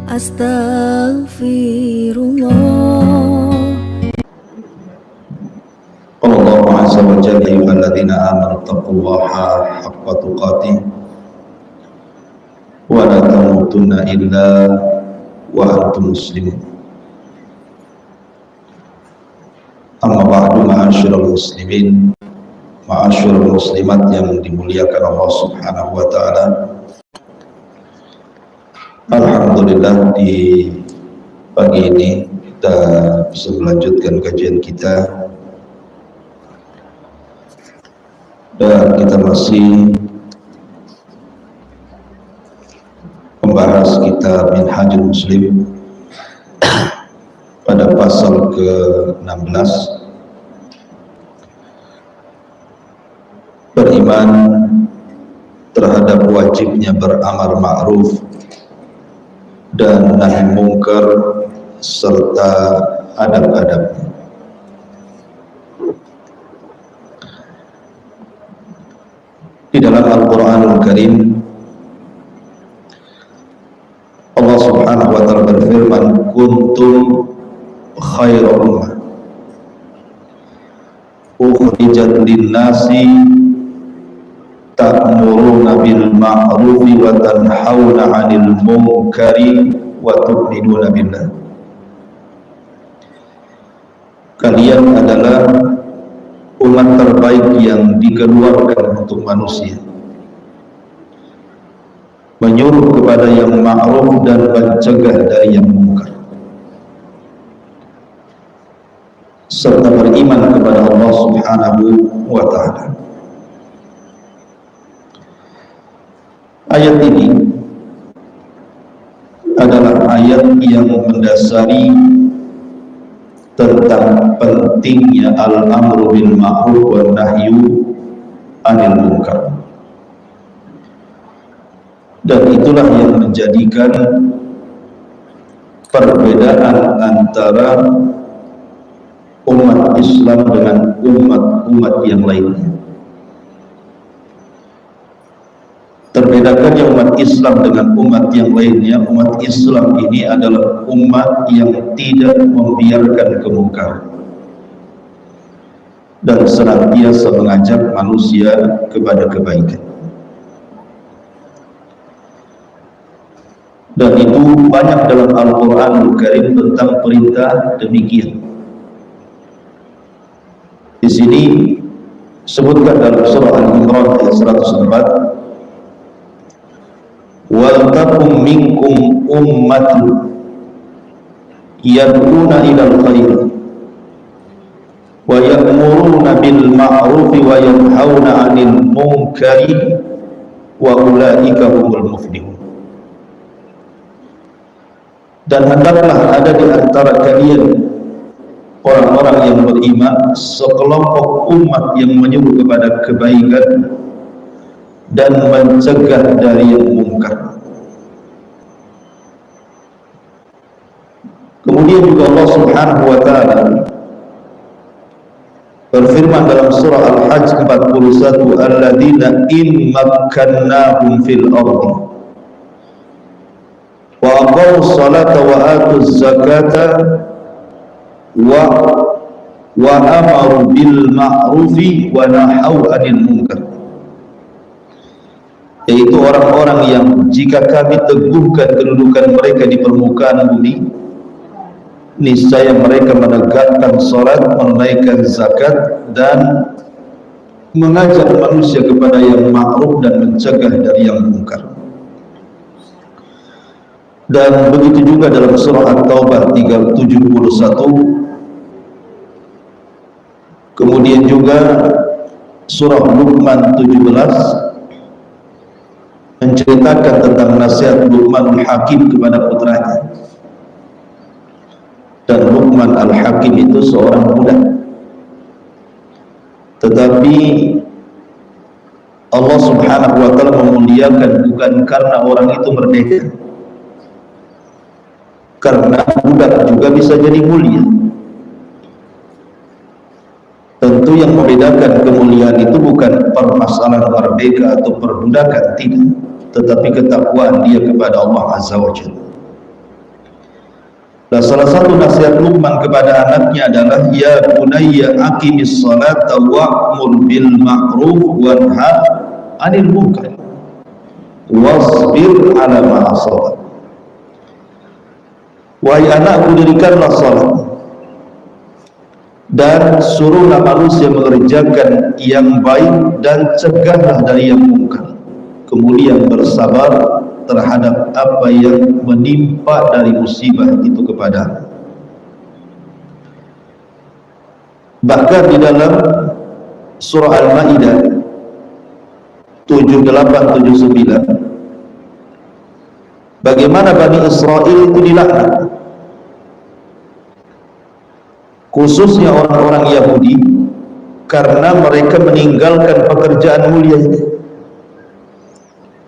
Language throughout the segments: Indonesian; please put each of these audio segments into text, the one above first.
Astaghfirullah. Qala Allahu azza wa jalla ya ayyuhalladzina amanu taqullaha haqqa tuqatih wa la tamutunna illa wa antum muslimun. Amma ba'du, ma'asyiral muslimin, ma'asyiral muslimat yang dimuliakan Allah Subhanahu wa taala. Alhamdulillah, di pagi ini kita bisa melanjutkan kajian kita, dan kita masih membahas kitab Minhajul Muslim pada pasal ke-16, beriman terhadap wajibnya beramar ma'ruf dan nahi mungkar serta adab-adabnya. Di dalam Al-Quranul Karim, Allah Subhanahu wa ta'ala berfirman, kuntum khairu ummah ukhrijat lin-nasi ta'muruna bil ma'rufi wa tanhauna 'anil munkari wa tu'minuna billah. Kalian adalah umat terbaik yang dikeluarkan untuk manusia, menyuruh kepada yang ma'ruf dan mencegah dari yang munkar, serta beriman kepada Allah Subhanahu wa ta'ala. Ayat ini adalah ayat yang mendasari tentang pentingnya al-amru bil ma'ruf wa nahyu 'anil munkar. Dan itulah yang menjadikan perbedaan antara umat Islam dengan umat-umat yang lainnya. Terbedakannya umat Islam dengan umat yang lainnya, umat Islam ini adalah umat yang tidak membiarkan kemungkaran dan senantiasa mengajak manusia kepada kebaikan. Dan itu banyak dalam Al-Quranul Karim tentang perintah demikian. Di sini sebutkan dalam surah Al-Imran ayat 104, wal takum minkum ummatun yad'una ilal khair wa ya'muruna bil ma'ruf wa yanhauna 'anil munkari wa ulaika humul muflihun. Dan hendaklah ada di antara kalian orang-orang yang beriman, sekelompok umat yang menyuruh kepada kebaikan dan mencegah dari yang mungkar. Kemudian juga Allah Subhanahu wa ta'ala berfirman dalam surah Al-Hajj 41, alladzina in makkannahum fil ardi wa aqamus salata wa atuz zakata wa amaru bil ma'rufi wa nahaw 'anil munkar, yaitu orang-orang yang jika kami teguhkan kedudukan mereka di permukaan bumi, niscaya mereka menegakkan salat, menunaikan zakat, dan mengajak manusia kepada yang ma'ruf dan mencegah dari yang munkar. Dan begitu juga dalam surah At-Taubah 71, kemudian juga surah Luqman 17 menceritakan tentang nasihat Luqman al-Hakim kepada putranya. Dan Luqman al-Hakim itu seorang budak, tetapi Allah Subhanahu wa ta'ala memuliakan bukan karena orang itu merdeka, karena budak juga bisa jadi mulia. Tentu yang membedakan kemuliaan itu bukan permasalahan merdeka atau perbudakan, tidak, tetapi ketakwaan dia kepada Allah Azza wa Jalla. salah satu nasihat Luqman kepada anaknya adalah, ya bunayya aqimis salata wa'mur bil ma'ruf wanha 'anil munkar wasbir 'ala ma asabak. Wahai anakku, dirikanlah salat dan suruhlah manusia mengerjakan yang baik dan cegahlah dari yang munkar, kemudian bersabar terhadap apa yang menimpa dari musibah itu kepada. Bahkan di dalam surah Al-Maidah 78-79, bagaimana Bani Israel itu dilaknat, khususnya orang-orang Yahudi, karena mereka meninggalkan pekerjaan mulia ini.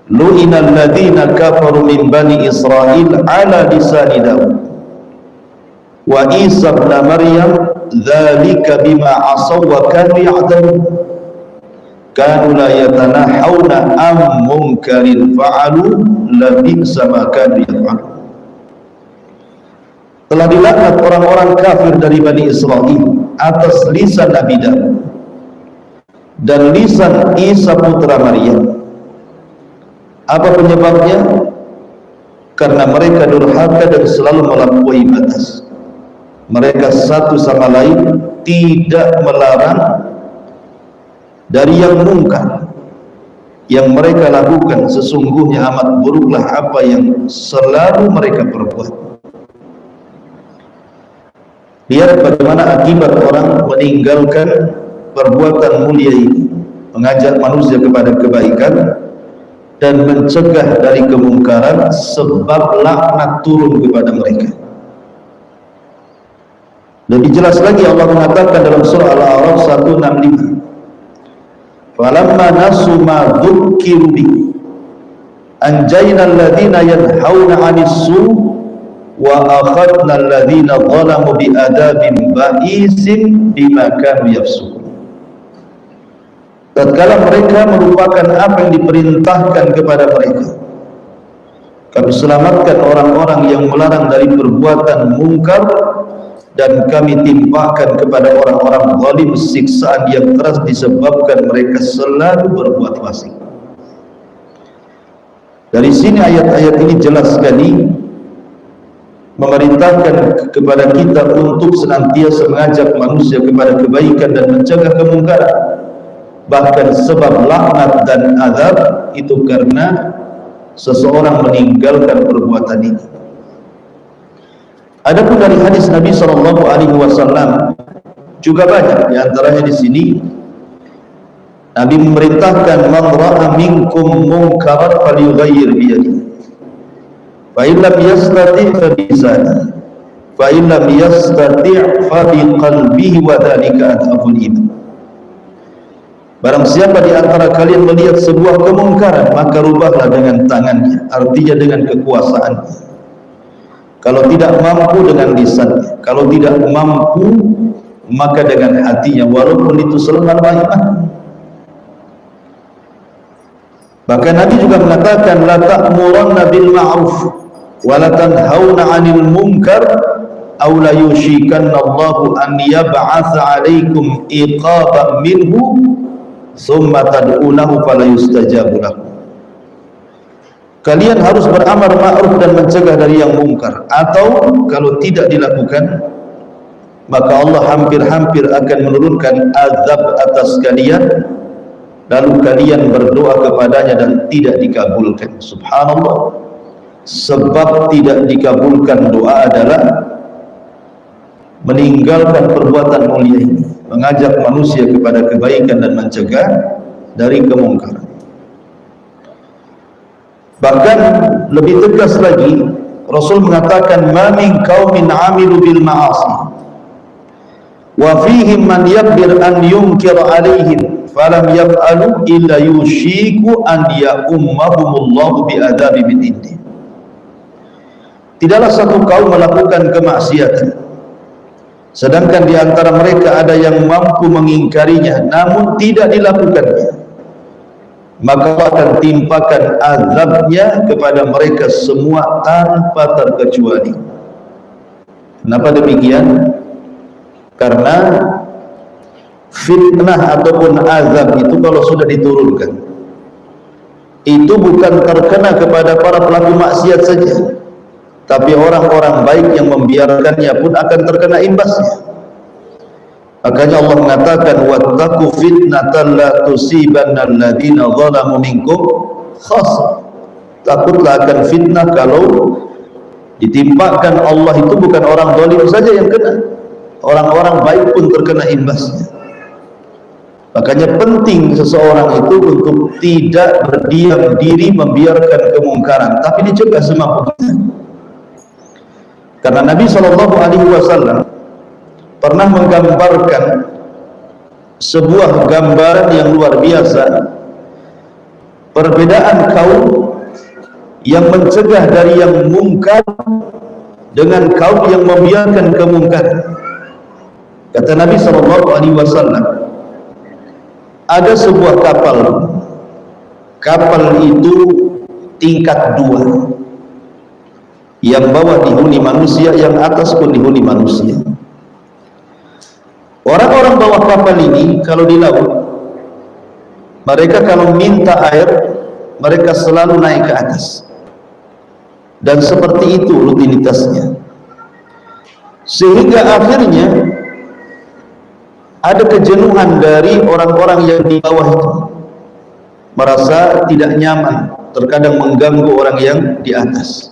Lu'inal ladzina kafaru min bani Israil ala lisani Daud wa Isa ibn Maryam dzalika bima asaw wa kanu ya'tadun kanu la yatanahawna am munkarin fa'alu labisa ma kanu yaf'alun. Telah dilaknat orang-orang kafir dari Bani Israel atas lisan Nabi Daud dan lisan Isa putra Maryam. Apa penyebabnya? Karena mereka durhaka dan selalu melampaui batas. Mereka satu sama lain tidak melarang dari yang mungkar yang mereka lakukan. Sesungguhnya amat buruklah apa yang selalu mereka perbuat. Lihat bagaimana akibat orang meninggalkan perbuatan mulia ini, mengajak manusia kepada kebaikan dan mencegah dari kemungkaran, sebab laknat turun kepada mereka. Lebih jelas lagi Allah mengatakan dalam surah Al-A'raf 165, falamma nasu ma dzukkiru bihi anjayna alladhina yanhauna 'anis su' wa akhadna alladhina zalamu bi'adabin ba'isin bima kanu yafsukun. Tatkala mereka melupakan apa yang diperintahkan kepada mereka, kami selamatkan orang-orang yang melarang dari perbuatan mungkar, dan kami timpakan kepada orang-orang zalim siksaan yang keras disebabkan mereka selalu berbuat fasik. Dari sini ayat-ayat ini jelas sekali memerintahkan kepada kita untuk senantiasa mengajak manusia kepada kebaikan dan mencegah kemungkaran. Bahkan sebab laknat dan azab itu karena seseorang meninggalkan perbuatan ini. Adapun dari hadis Nabi SAW juga banyak. Di antaranya di sini Nabi memerintahkan, man ra'a minkum munkaran falyughayyir bi yadihi fa in lam yastati' fa bi lisanihi fa in lam yastati' fa bi qalbihi wa dzalika adhaful iman. Barang siapa di antara kalian melihat sebuah kemungkaran, maka rubahlah dengan tangannya, artinya dengan kekuasaannya. Kalau tidak mampu dengan lisannya, kalau tidak mampu maka dengan hatinya, walaupun itu selama iman. Bahkan Nabi juga mengatakan, la ta'muranna bil ma'ruf wa la tanhauna 'anil munkar aw la yushikanna Allahu an yab'atsa 'alaikum iqaban minhu summa tad'unahu fala yustajabu lakum. Kalian harus beramar ma'ruf dan mencegah dari yang mungkar, atau kalau tidak dilakukan maka Allah hampir-hampir akan menurunkan azab atas kalian, lalu kalian berdoa kepadanya dan tidak dikabulkan. Subhanallah. Sebab tidak dikabulkan doa adalah meninggalkan perbuatan mulia ini, mengajak manusia kepada kebaikan dan mencegah dari kemungkaran. Bahkan lebih tegas lagi, Rasul mengatakan, ma min qaumin 'amilu bil ma'asi wa fihim man yaqdir an yunkir 'alaihim falam yaf'alu illa yushiku an ya'ummahumullahu bi adabi min indi. Tidaklah satu kaum melakukan kemaksiatan, sedangkan di antara mereka ada yang mampu mengingkarinya namun tidak dilakukannya, maka akan timpakan azabnya kepada mereka semua tanpa terkecuali. Kenapa demikian? Karena fitnah ataupun azab itu kalau sudah diturunkan, itu bukan terkena kepada para pelaku maksiat saja, tapi orang-orang baik yang membiarkannya pun akan terkena imbasnya. Makanya Allah mengatakan, wattaqu fitnatan la tusibanna alladziina zalamu minkum khassah. Takutlah akan fitnah kalau ditimpakan Allah itu bukan orang zalim saja yang kena, orang-orang baik pun terkena imbasnya. Makanya penting seseorang itu untuk tidak berdiam diri membiarkan kemungkaran, tapi dicegah semampunya. Karena Nabi SAW pernah menggambarkan sebuah gambaran yang luar biasa, perbedaan kaum yang mencegah dari yang mungkar dengan kaum yang membiarkan kemungkaran. Kata Nabi SAW, ada sebuah kapal itu tingkat 2, yang bawah dihuni manusia, yang atas pun dihuni manusia. Orang-orang bawah kapal ini kalau di laut, mereka kalau minta air, mereka selalu naik ke atas, dan seperti itu rutinitasnya, sehingga akhirnya ada kejenuhan dari orang-orang yang di bawah itu, merasa tidak nyaman, terkadang mengganggu orang yang di atas,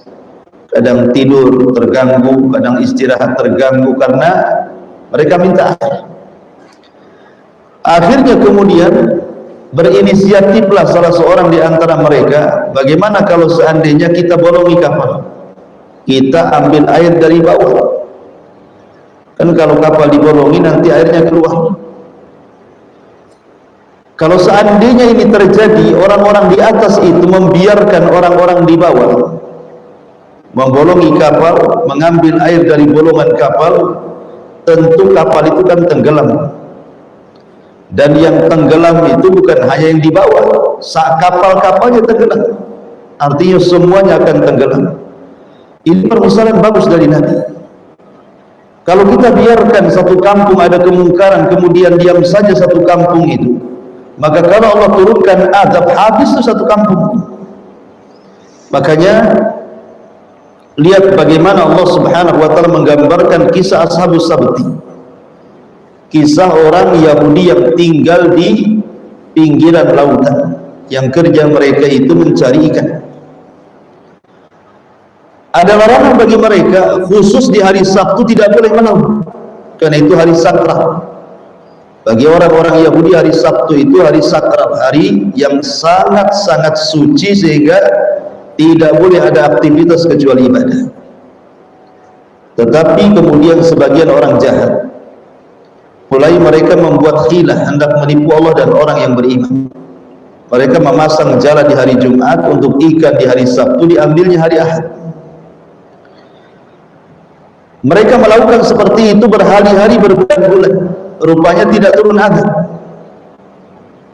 kadang tidur terganggu, kadang istirahat terganggu karena mereka minta air. Akhirnya kemudian berinisiatiflah salah seorang di antara mereka, bagaimana kalau seandainya kita bolongi kapal, kita ambil air dari bawah. Kan kalau kapal dibolongi nanti airnya keluar. Kalau seandainya ini terjadi, orang-orang di atas itu membiarkan orang-orang di bawah membolongi kapal, mengambil air dari bolongan kapal, tentu kapal itu kan tenggelam. Dan yang tenggelam itu bukan hanya yang di bawah, kapal-kapalnya tenggelam, artinya semuanya akan tenggelam. Ini permisalan bagus dari Nabi. Kalau kita biarkan satu kampung ada kemungkaran, kemudian diam saja satu kampung itu, maka kalau Allah turunkan azab, habis itu satu kampung. Makanya lihat bagaimana Allah Subhanahu wa taala menggambarkan kisah Ashabus Sabti, kisah orang Yahudi yang tinggal di pinggiran lautan, yang kerja mereka itu mencari ikan. Ada larangan bagi mereka, khusus di hari Sabtu tidak boleh melaut, karena itu hari sakral. Bagi orang-orang Yahudi hari Sabtu itu hari sakral, hari yang sangat-sangat suci, sehingga tidak boleh ada aktivitas kecuali ibadah. Tetapi kemudian sebagian orang jahat, mulai mereka membuat khilah, hendak menipu Allah dan orang yang beriman. Mereka memasang jala di hari Jumat untuk ikan di hari Sabtu, diambilnya hari Ahad. Mereka melakukan seperti itu berhari-hari, berbulan-bulan, rupanya tidak turun azab,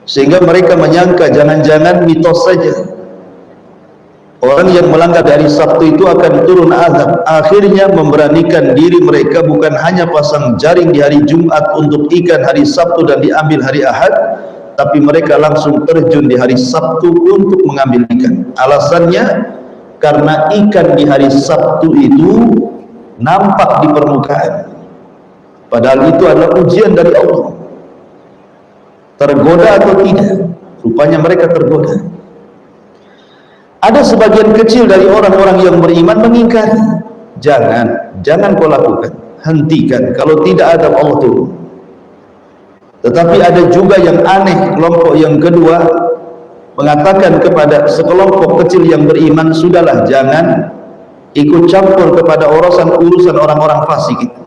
sehingga mereka menyangka jangan-jangan mitos saja, orang yang melanggar dari Sabtu itu akan turun azab. Akhirnya memberanikan diri mereka, bukan hanya pasang jaring di hari Jumat untuk ikan hari Sabtu dan diambil hari Ahad, tapi mereka langsung terjun di hari Sabtu untuk mengambil ikan. Alasannya karena ikan di hari Sabtu itu nampak di permukaan, padahal itu adalah ujian dari Allah. Tergoda atau tidak? Rupanya mereka tergoda. Ada sebagian kecil dari orang-orang yang beriman mengingkari, jangan kau lakukan, hentikan, kalau tidak ada Allah turun. Tetapi ada juga yang aneh, kelompok yang kedua mengatakan kepada sekelompok kecil yang beriman, sudahlah, jangan ikut campur kepada urusan orang-orang fasik itu,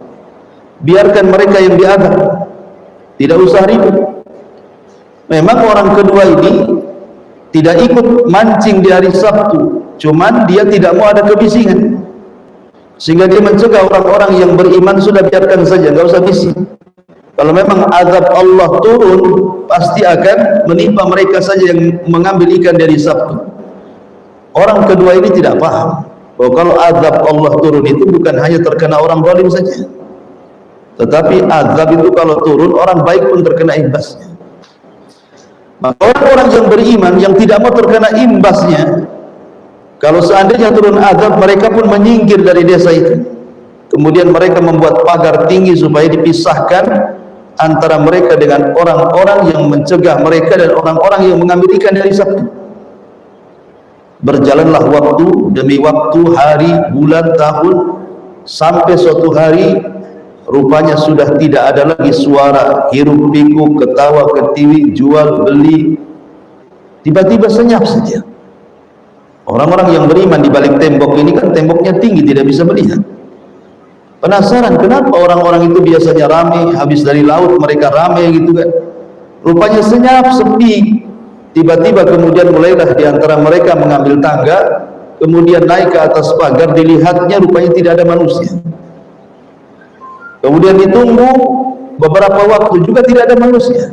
biarkan mereka yang diadab, tidak usah ribut. Memang orang kedua ini tidak ikut mancing di hari Sabtu, cuman dia tidak mau ada kebisingan, sehingga dia mencegah orang-orang yang beriman, sudah biarkan saja, nggak usah bising. Kalau memang azab Allah turun, pasti akan menimpa mereka saja yang mengambil ikan dari Sabtu. Orang kedua ini tidak paham, bahwa kalau azab Allah turun itu bukan hanya terkena orang zalim saja, tetapi azab itu kalau turun orang baik pun terkena imbasnya. Maka orang-orang yang beriman yang tidak mau terkena imbasnya, kalau seandainya turun azab, mereka pun menyingkir dari desa itu. Kemudian mereka membuat pagar tinggi supaya dipisahkan antara mereka dengan orang-orang yang mencegah mereka dan orang-orang yang mengambil ikan dari Sabtu. Berjalanlah waktu demi waktu, hari, bulan, tahun, sampai suatu hari rupanya sudah tidak ada lagi suara hiruk pikuk, ketawa ketiwi, jual beli. Tiba-tiba senyap saja. Orang-orang yang beriman di balik tembok ini kan temboknya tinggi, tidak bisa melihat. Penasaran kenapa orang-orang itu biasanya ramai, habis dari laut mereka ramai gitu kan. Rupanya senyap, sepi. Tiba-tiba kemudian mulailah di antara mereka mengambil tangga, kemudian naik ke atas pagar, dilihatnya rupanya tidak ada manusia. Kemudian ditunggu beberapa waktu juga tidak ada manusia.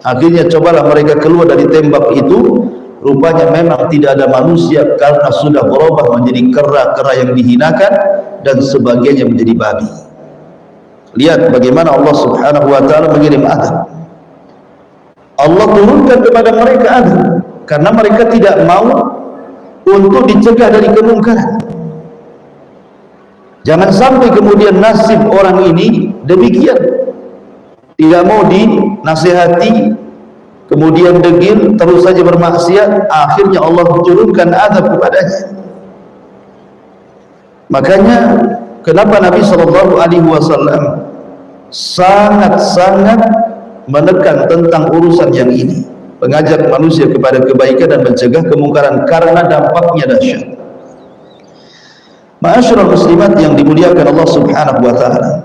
Akhirnya cobalah mereka keluar dari tembok itu, rupanya memang tidak ada manusia karena sudah berubah menjadi kera-kera yang dihinakan dan sebagainya menjadi babi. Lihat bagaimana Allah Subhanahu wa taala mengirim azab. Allah turunkan kepada mereka azab karena mereka tidak mau untuk dicegah dari kemungkaran. Jangan sampai kemudian nasib orang ini demikian, tidak mau dinasihati, kemudian degil, terus saja bermaksiat, akhirnya Allah turunkan azab kepadanya. Makanya kenapa Nabi SAW sangat-sangat menekan tentang urusan yang ini, mengajak manusia kepada kebaikan dan mencegah kemungkaran karena dampaknya dahsyat. Ma'asyiral muslimat yang dimuliakan Allah Subhanahu wa taala,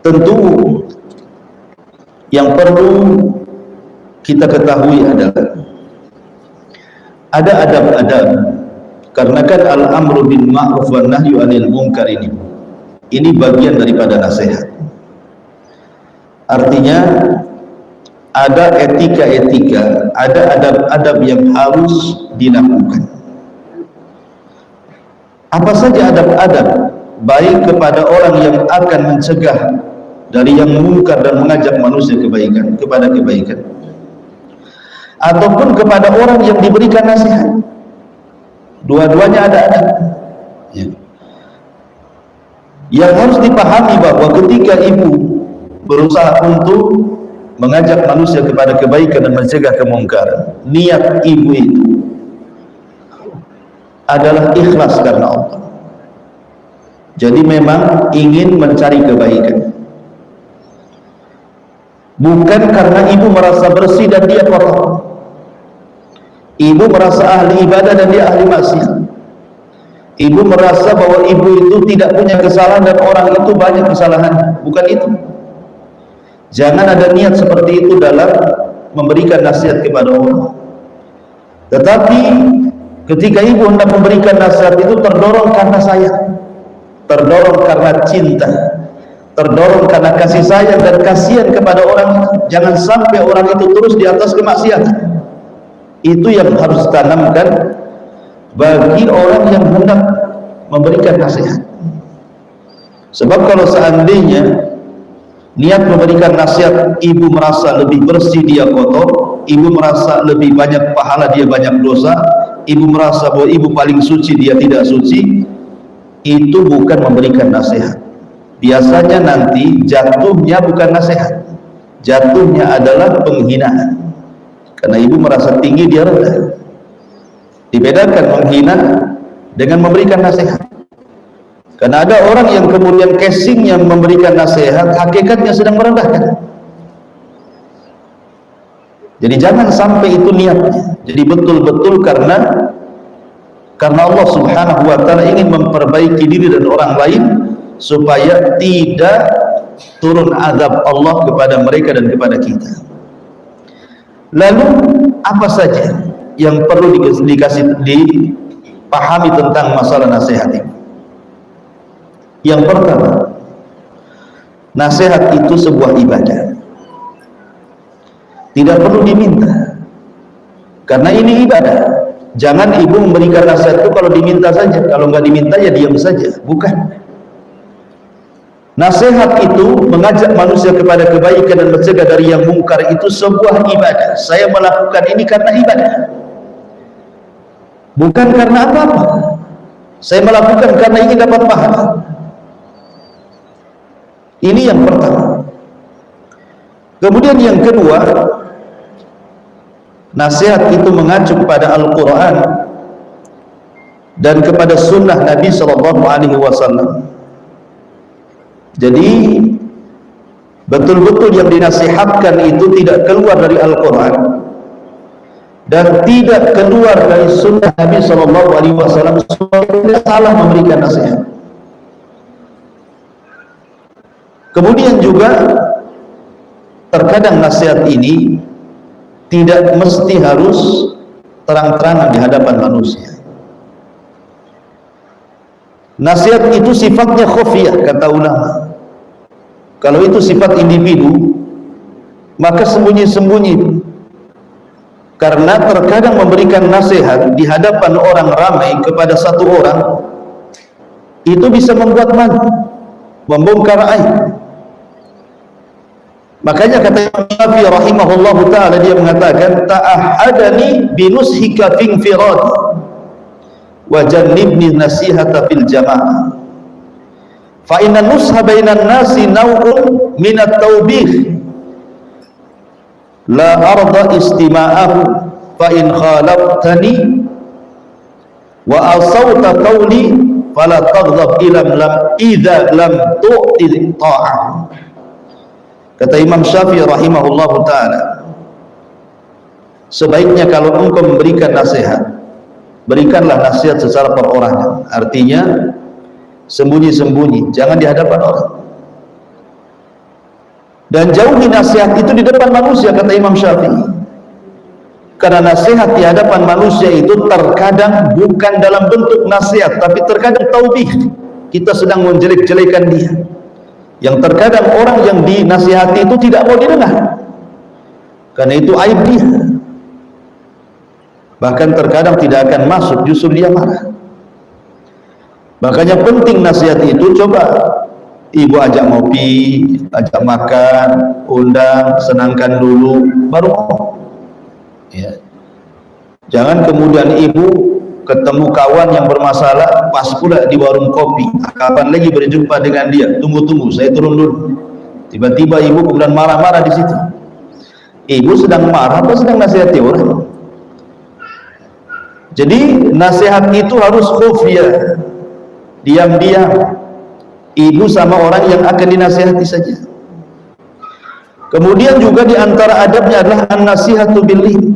tentu yang perlu kita ketahui adalah ada adab-adab, karena kan al-amru bil ma'ruf wan nahyu 'anil munkar ini bagian daripada nasihat. Artinya ada etika-etika, ada adab-adab yang harus dilakukan. Apa saja adab-adab baik kepada orang yang akan mencegah dari yang mungkar dan mengajak manusia kebaikan kepada kebaikan, ataupun kepada orang yang diberikan nasihat. Dua-duanya ada adab. Ya. Yang harus dipahami bahwa ketika ibu berusaha untuk mengajak manusia kepada kebaikan dan mencegah kemungkaran, niat ibu itu adalah ikhlas karena Allah. Jadi memang ingin mencari kebaikan, bukan karena ibu merasa bersih dan dia kotor. Ibu merasa ahli ibadah dan dia ahli maksiat. Ibu merasa bahwa ibu itu tidak punya kesalahan dan orang itu banyak kesalahan. Bukan itu. Jangan ada niat seperti itu dalam memberikan nasihat kepada orang. Tetapi ketika ibu hendak memberikan nasihat itu terdorong karena sayang, terdorong karena cinta, terdorong karena kasih sayang dan kasihan kepada orang itu. Jangan sampai orang itu terus di atas kemaksiatan. Itu yang harus ditanamkan bagi orang yang hendak memberikan nasihat. Sebab kalau seandainya niat memberikan nasihat ibu merasa lebih bersih dia kotor, ibu merasa lebih banyak pahala dia banyak dosa, ibu merasa bahwa ibu paling suci dia tidak suci, itu bukan memberikan nasihat. Biasanya nanti jatuhnya bukan nasihat, jatuhnya adalah penghinaan. Karena ibu merasa tinggi dia rendah. Dibedakan menghina dengan memberikan nasihat. Karena ada orang yang kemudian casingnya memberikan nasihat, hakikatnya sedang merendahkan. Jadi jangan sampai itu niatnya. Jadi betul-betul karena Allah Subhanahu wa taala ingin memperbaiki diri dan orang lain supaya tidak turun azab Allah kepada mereka dan kepada kita. Lalu apa saja yang perlu dipahami tentang masalah nasihat ini? Yang pertama, nasihat itu sebuah ibadah, tidak perlu diminta karena ini ibadah. Jangan ibu memberikan nasihat itu kalau diminta saja, kalau nggak diminta ya diam saja. Bukan. Nasihat itu mengajak manusia kepada kebaikan dan mencegah dari yang mungkar, itu sebuah ibadah. Saya melakukan ini karena ibadah, bukan karena apa-apa. Saya melakukan karena ingin dapat pahala. Ini yang pertama. Kemudian yang kedua, nasihat itu mengacu kepada Al-Quran dan kepada sunnah Nabi SAW. Jadi betul-betul yang dinasihatkan itu tidak keluar dari Al-Quran dan tidak keluar dari sunnah Nabi SAW. Tidak salah memberikan nasihat. Kemudian juga terkadang nasihat ini tidak mesti harus terang-terangan di hadapan manusia. Nasihat itu sifatnya khufiyah, kata ulama. Kalau itu sifat individu, maka sembunyi-sembunyi. Karena terkadang memberikan nasihat di hadapan orang ramai kepada satu orang, itu bisa membuat malu, membongkar aib. Makanya kata Imam Syafi'i rahimahullahu ta'ala, dia mengatakan, ta'ahadani binushika finfiradi wa jannibni nasihata fil jama'ah fa inna nusha bainan nasi naw'un minat tawbih la arda istima'ahu fa in khalaftani wa asawta qawli fala taghdab idza lam tu'ti ta'ah. Kata Imam Syafi'i rahimahullahu ta'ala, sebaiknya kalau engkau memberikan nasihat, berikanlah nasihat secara perorangan. Artinya sembunyi-sembunyi, jangan di hadapan orang. Dan jauhi nasihat itu di depan manusia, kata Imam Syafi'i. Karena nasihat di hadapan manusia itu terkadang bukan dalam bentuk nasihat, tapi terkadang taubih. Kita sedang menjelek-jelekan dia. Yang terkadang orang yang dinasihati itu tidak mau didengar, karena itu aib dia. Bahkan terkadang tidak akan masuk, justru dia marah. Makanya penting nasihat itu. Coba ibu ajak ngopi, ajak makan, undang, senangkan dulu, baru ngomong. Ya. Jangan kemudian ibu ketemu kawan yang bermasalah, pas pula di warung kopi, kapan lagi berjumpa dengan dia, tunggu saya turun dulu. Tiba-tiba ibu kemudian marah-marah di situ. Ibu sedang marah atau sedang nasihati orang? Jadi nasihat itu harus khufiyah, diam-diam, ibu sama orang yang akan dinasihati saja. Kemudian juga di antara adabnya adalah an-nasihatu bil-lin.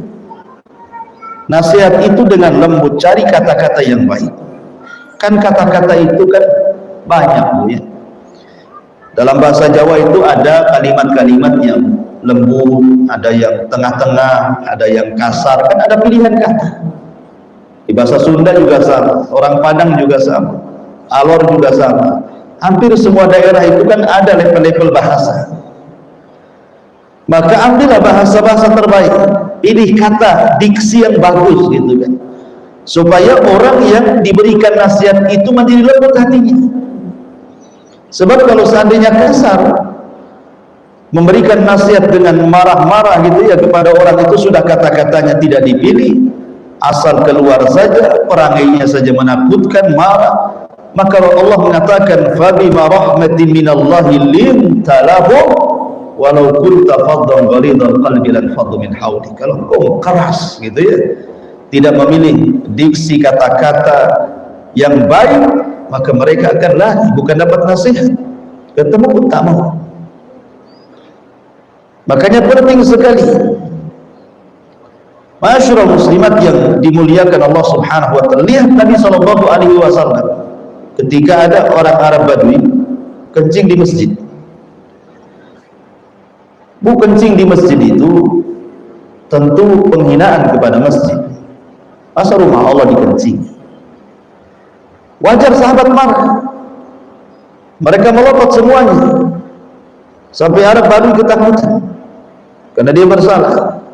Nasihat itu dengan lembut, cari kata-kata yang baik. Kan kata-kata itu kan banyak, Bu, ya. Dalam bahasa Jawa itu ada kalimat-kalimat yang lembut, ada yang tengah-tengah, ada yang kasar, kan ada pilihan kata. Di bahasa Sunda juga sama, orang Padang juga sama, Alor juga sama. Hampir semua daerah itu kan ada level-level bahasa. Maka ambillah bahasa-bahasa terbaik, pilih kata, diksi yang bagus gitu kan, supaya orang yang diberikan nasihat itu menjadi lembut hatinya. Sebab kalau seandainya kasar, memberikan nasihat dengan marah-marah gitu ya kepada orang itu, sudah kata-katanya tidak dipilih, asal keluar saja, perangainya saja menakutkan, marah. Maka Allah mengatakan, fabima rahmatin minallahi linta lahum walau kunta faddan ghalidhal qalbi lan faddu min hawlik. Kalau engkau keras gitu ya, tidak memilih diksi kata-kata yang baik, maka mereka akan lari, bukan dapat nasihat, ketemu pun tak mau. Makanya penting sekali, masyarakat muslimat yang dimuliakan Allah Subhanahu wa ta'ala. Lihat Nabi SAW ketika ada orang Arab Badui kencing di masjid. Bu, kencing di masjid itu tentu penghinaan kepada masjid. Masa rumah Allah dikencing? Wajar sahabat marah. Mereka melopot semuanya, sampai Arab Badui ketakutan karena dia bersalah.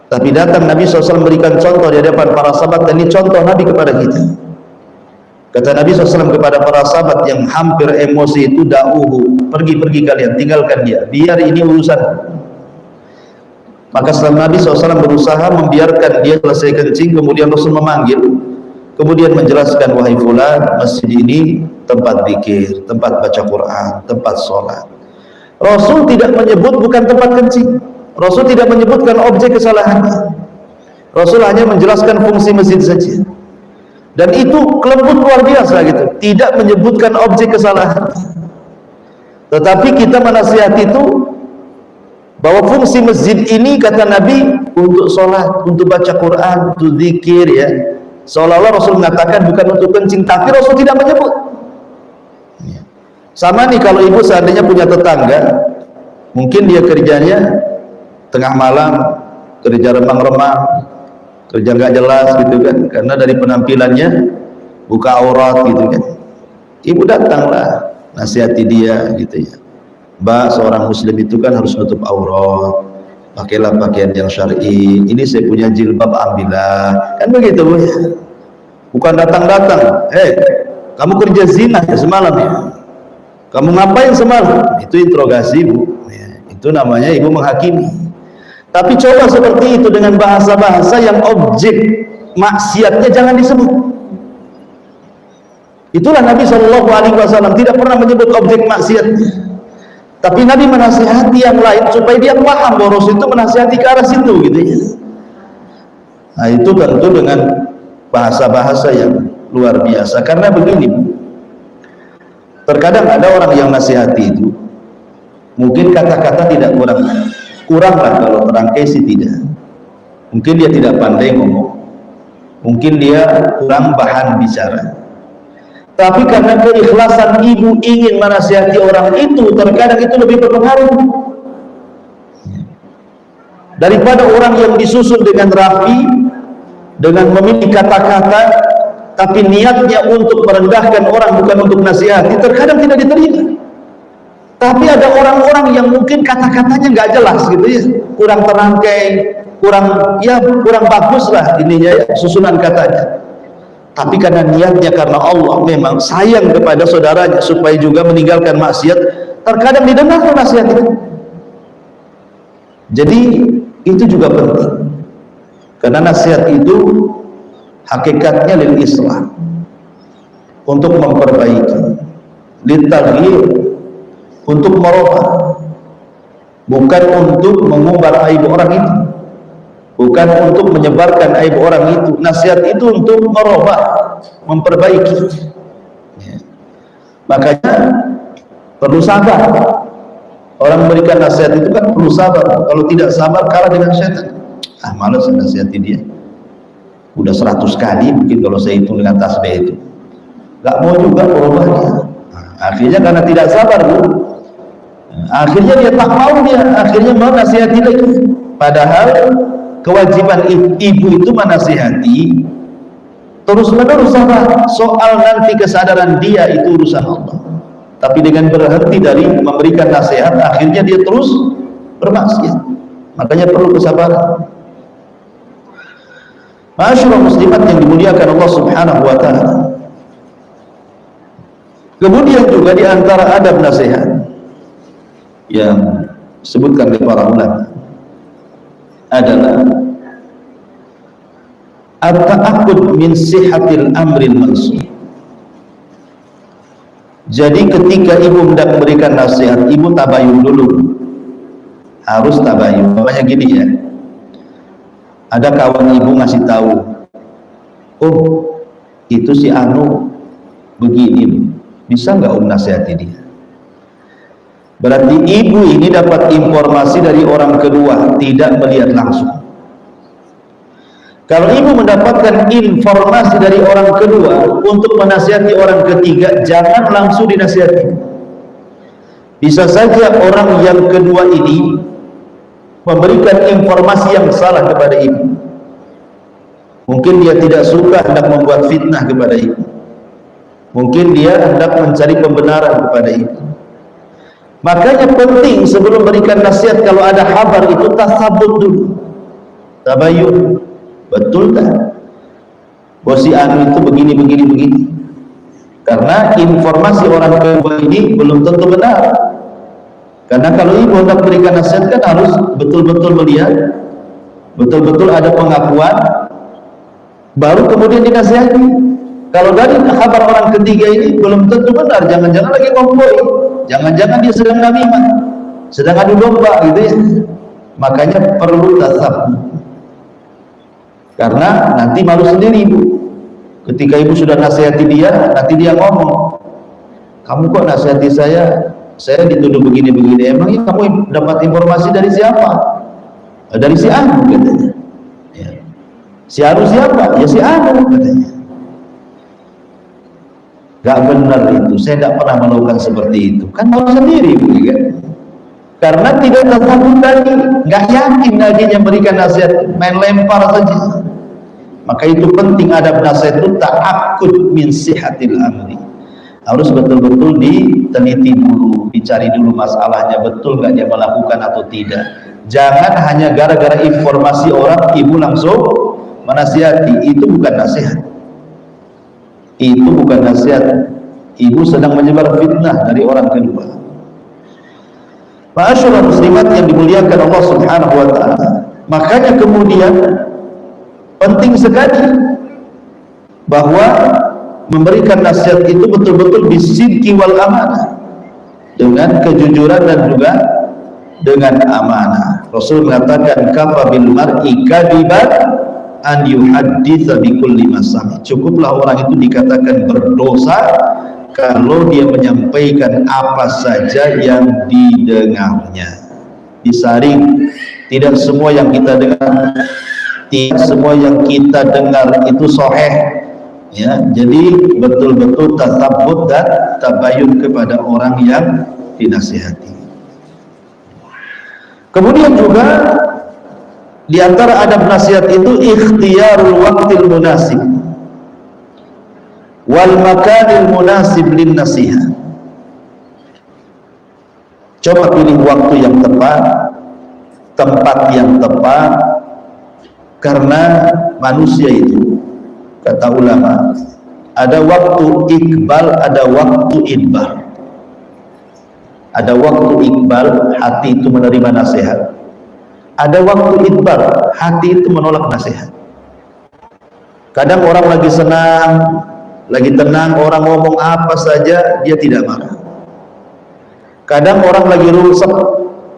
Tapi datang Nabi SAW memberikan contoh di hadapan para sahabat, dan ini contoh Nabi kepada kita. Kata Nabi SAW kepada para sahabat yang hampir emosi itu, da'uhu, pergi kalian, tinggalkan dia, biar ini urusan. Maka setelah Nabi SAW berusaha membiarkan dia selesai kencing, kemudian Rasul memanggil, kemudian menjelaskan, wahai fulan, masjid ini tempat zikir, tempat baca Quran, tempat sholat. Rasul tidak menyebut bukan tempat kencing, Rasul tidak menyebutkan objek kesalahannya, Rasul hanya menjelaskan fungsi masjid saja. Dan itu kelembut luar biasa gitu, tidak menyebutkan objek kesalahan. Tetapi kita menasihati itu bahwa fungsi masjid ini, kata Nabi, untuk sholat, untuk baca Quran, untuk zikir, ya. Seolah-olah Rasul mengatakan bukan untuk kencing, tapi Rasul tidak menyebut. Sama nih kalau ibu seandainya punya tetangga, mungkin dia kerjanya tengah malam, kerja remang-remang, kerja nggak jelas gitu kan, karena dari penampilannya buka aurat gitu kan. Ibu datanglah, nasihati dia gitu ya. Mbak, seorang muslim itu kan harus nutup aurat, pakailah pakaian yang syar'i, ini saya punya jilbab, ambillah, kan begitu Bu ya. Bukan datang-datang, kamu kerja zina ya semalam ya, kamu ngapain semalam, itu interogasi Bu ya. Itu namanya ibu menghakimi. Tapi coba seperti itu dengan bahasa-bahasa yang objek maksiatnya jangan disebut. Itulah Nabi SAW tidak pernah menyebut objek maksiatnya. Tapi Nabi menasihati yang lain supaya dia paham bahwa Rasul itu menasihati ke arah situ gitu ya. Nah itu tentu dengan bahasa-bahasa yang luar biasa. Karena begini, terkadang ada orang yang nasihati itu mungkin kata-kata tidak kurang lah, kalau terangkai sih tidak. Mungkin dia tidak pandai ngomong, mungkin dia kurang bahan bicara. Tapi karena keikhlasan ibu ingin menasihati orang itu, terkadang itu lebih berpengaruh daripada orang yang disusun dengan rapi, dengan memilih kata-kata, tapi niatnya untuk merendahkan orang bukan untuk nasihati, terkadang tidak diterima. Tapi ada orang-orang yang mungkin kata-katanya nggak jelas gitu ya, kurang terangkai, kurang bagus lah ininya ya, susunan katanya. Tapi karena niatnya karena Allah memang sayang kepada saudaranya supaya juga meninggalkan maksiat, terkadang didengar nasihat itu. Jadi itu juga penting, karena nasihat itu hakikatnya lil islam, untuk memperbaiki, litaghyir, untuk merubah, bukan untuk mengumbar aib orang itu, bukan untuk menyebarkan aib orang itu. Nasihat itu untuk merubah, memperbaiki ya. Makanya perlu sabar. Orang memberikan nasihat itu kan perlu sabar. Kalau tidak sabar kalah dengan setan. Malas nasihati dia, udah 100 kali mungkin kalau saya hitung dengan tasbih itu, gak mau juga merubahnya. Akhirnya karena tidak sabar Bu, akhirnya dia tak mau, dia akhirnya mau nasihati lagi. Padahal kewajiban ibu itu menasihati terus menerus sabar. Soal nanti kesadaran dia itu urusan Allah. Tapi dengan berhenti dari memberikan nasihat, akhirnya dia terus bermaksiat. Makanya perlu kesabaran. Ma'asyiral muslimat yang dimuliakan Allah Subhanahu wa taala. Kemudian juga di antara adab nasihat yang disebutkan oleh para ulama adalah at-ta'aqqud min sihhatil amril mansur. Jadi ketika ibu hendak memberikan nasihat, ibu tabayun dulu, harus tabayun. Makanya gini ya, ada kawan ibu ngasih tahu, oh itu si Anu begini, bisa nggak nasihati dia? Berarti ibu ini dapat informasi dari orang kedua, tidak melihat langsung. Kalau ibu mendapatkan informasi dari orang kedua untuk menasihati orang ketiga, jangan langsung dinasihati. Bisa saja orang yang kedua ini memberikan informasi yang salah kepada ibu. Mungkin dia tidak suka hendak membuat fitnah kepada ibu. Mungkin dia hendak mencari pembenaran kepada ibu. Makanya penting sebelum berikan nasihat, kalau ada khabar itu tasabut dulu. tabayun. Betul tak? Bahwa si anu itu begini. Karena informasi orang kedua ini belum tentu benar. Karena kalau ibu hendak berikan nasihat kan harus betul-betul melihat, betul-betul ada pengakuan, baru kemudian dinasihati. Kalau dari kabar orang ketiga ini belum tentu benar, jangan-jangan lagi ngompoi, jangan-jangan dia sedang namimah, sedang adu domba gitu ya. Makanya perlu tasabbut. Karena nanti malu sendiri ibu. Ketika ibu sudah nasihati dia, nanti dia ngomong, kamu kok nasihati saya dituduh begini-begini. Emangnya kamu dapat informasi dari siapa? Dari si Anu katanya. Ya. Si Anu siapa? Ya si Anu katanya. Gak benar itu, saya tidak pernah melakukan seperti itu. Kan tahu sendiri kan? Karena tidak tasabbut tadi, gak yakin naginya berikan nasihat, main lempar saja. Maka itu penting adab nasihat itu ta'akud min sihatil amri. Harus betul-betul diteliti dulu, dicari dulu masalahnya, betul nggak dia melakukan atau tidak. Jangan hanya gara-gara informasi orang ibu langsung menasihati. Itu bukan nasihat. Itu bukan nasihat. Ibu sedang menyebar fitnah dari orang kedua. Ma'asyiral muslimat yang dimuliakan Allah Subhanahu wa taala. Makanya kemudian penting sekali bahwa memberikan nasihat itu betul-betul bisidqi wal amanah, dengan kejujuran dan juga dengan amanah. Rasul mengatakan kafa bil mar'i kadiban an yuhadditsa bi kulli ma sami. Cukuplah orang itu dikatakan berdosa kalau dia menyampaikan apa saja yang didengarnya. Disaring, tidak semua yang kita dengar, tidak semua yang kita dengar itu sahih. Ya, jadi betul-betul tasabbut dan tabayun kepada orang yang dinasihati. Kemudian juga di antara adab nasihat itu ikhtiyarul waqtil munasib wal makanil munasib lin nasihat. Coba pilih waktu yang tepat, tempat yang tepat, karena manusia itu, kata ulama, ada waktu ikbal, ada waktu idbar. Ada waktu ikbal, hati itu menerima nasihat. Ada waktu idbar, hati itu menolak nasihat. Kadang orang lagi senang, lagi tenang, orang ngomong apa saja dia tidak marah. Kadang orang lagi rusak,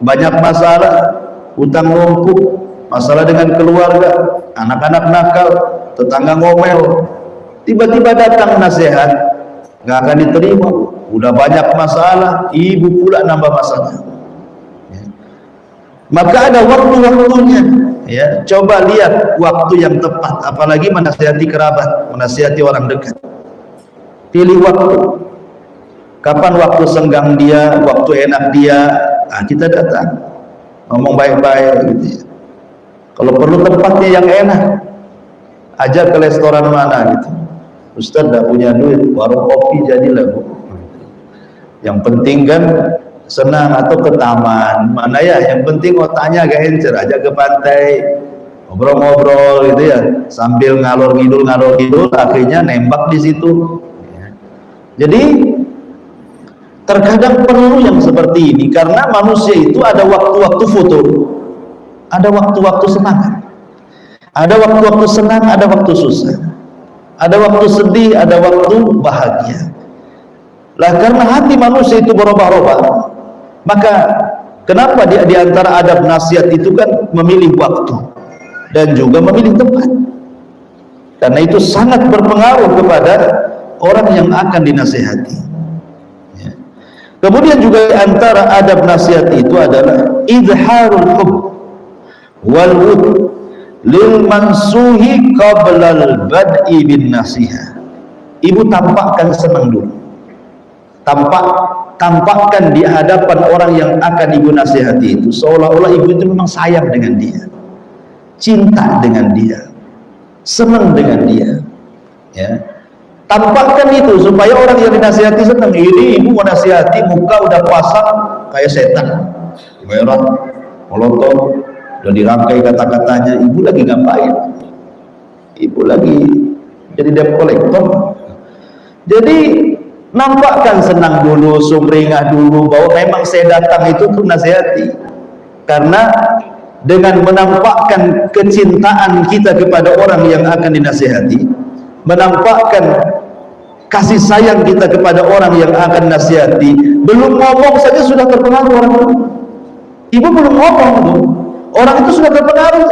banyak masalah, utang numpuk, masalah dengan keluarga, anak-anak nakal, tetangga ngomel, tiba-tiba datang nasihat, nggak akan diterima. Udah banyak masalah, ibu pula nambah masalah. Ya. Maka ada waktu-waktunya. Ya, coba lihat waktu yang tepat, apalagi menasihati kerabat, menasihati orang dekat. Pilih waktu. Kapan waktu senggang dia, waktu enak dia, nah kita datang, ngomong baik-baik gitu ya. Kalau perlu tempatnya yang enak, ajak ke restoran mana gitu. Ustaz tidak punya duit, warung kopi jadilah bu. Yang penting kan senang, atau ke taman mana ya, yang penting otaknya agak encer, ajak ke pantai, ngobrol-ngobrol gitu ya, sambil ngalor ngidul, akhirnya nembak di situ. Jadi terkadang perlu yang seperti ini, karena manusia itu ada waktu-waktu foto, ada waktu-waktu semangat, ada waktu-waktu senang, ada waktu susah, ada waktu sedih, ada waktu bahagia. Lah karena hati manusia itu berubah-ubah, maka kenapa dia di antara adab nasihat itu kan memilih waktu dan juga memilih tempat, karena itu sangat berpengaruh kepada orang yang akan dinasihati. Ya. Kemudian juga di antara adab nasihat itu adalah izharul hub wal wud lil mansuhi qabla al bad'i bin nasihat. Ibu tampakkan senang dulu, tampakkan di hadapan orang yang akan ibu nasihati itu seolah-olah ibu itu memang sayang dengan dia, cinta dengan dia, senang dengan dia. Ya, tampakkan itu supaya orang yang dinasihati senang. Ini ibu mau nasihati, muka udah pasang kayak setan, merah, melotot, udah dirangkai kata-katanya, ibu lagi ngapain? Ibu lagi jadi debt collector. Jadi nampakkan senang dulu, sumringah dulu, bahwa memang saya datang itu untuk nasihati. Karena dengan menampakkan kecintaan kita kepada orang yang akan dinasihati, menampakkan kasih sayang kita kepada orang yang akan nasihati, belum ngomong saja sudah terpengaruh orang itu. Ibu belum ngomong tuh, orang itu sudah terpengaruh.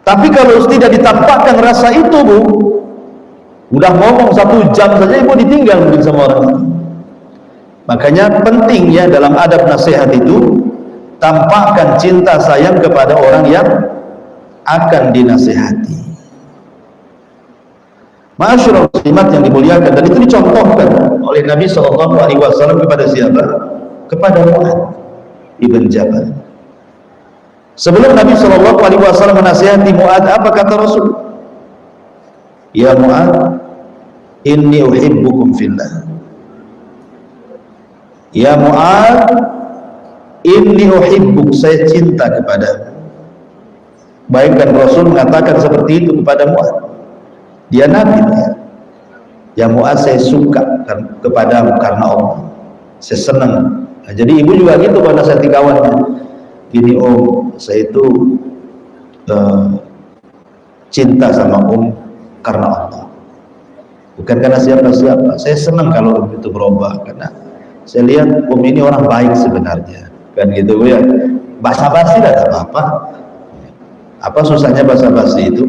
Tapi kalau tidak ditampakkan rasa itu, Bu, udah ngomong 1 jam saja ibu ditinggal mungkin sama orang itu. Makanya penting ya dalam adab nasihat itu, tampakkan cinta sayang kepada orang yang akan dinasihati. Ma'asyiral muslimat yang dimuliakan, dan itu dicontohkan oleh Nabi SAW kepada siapa? Kepada Mu'adz ibn Jabal. Sebelum Nabi SAW menasihati Mu'adz, apa kata Rasul? Ya Mu'adz, inni uhibbukum fillah. Ya Mu'adz, inni uhibbuk, saya cinta kepadamu. Baik, dan Rasul mengatakan seperti itu kepada Mu'adz. Dia Nabi ya. Ya Mu'adz, saya suka kepadamu karena Allah, saya senang. Nah, jadi ibu juga gitu pada nasihati kawannya. Gini, Om, saya itu cinta sama Om karena Allah, bukan karena siapa-siapa. Saya senang kalau Om itu berubah, karena saya lihat Om ini orang baik sebenarnya, kan gitu ya. Basa-basi lah, tak apa-apa. Apa susahnya basa-basi itu?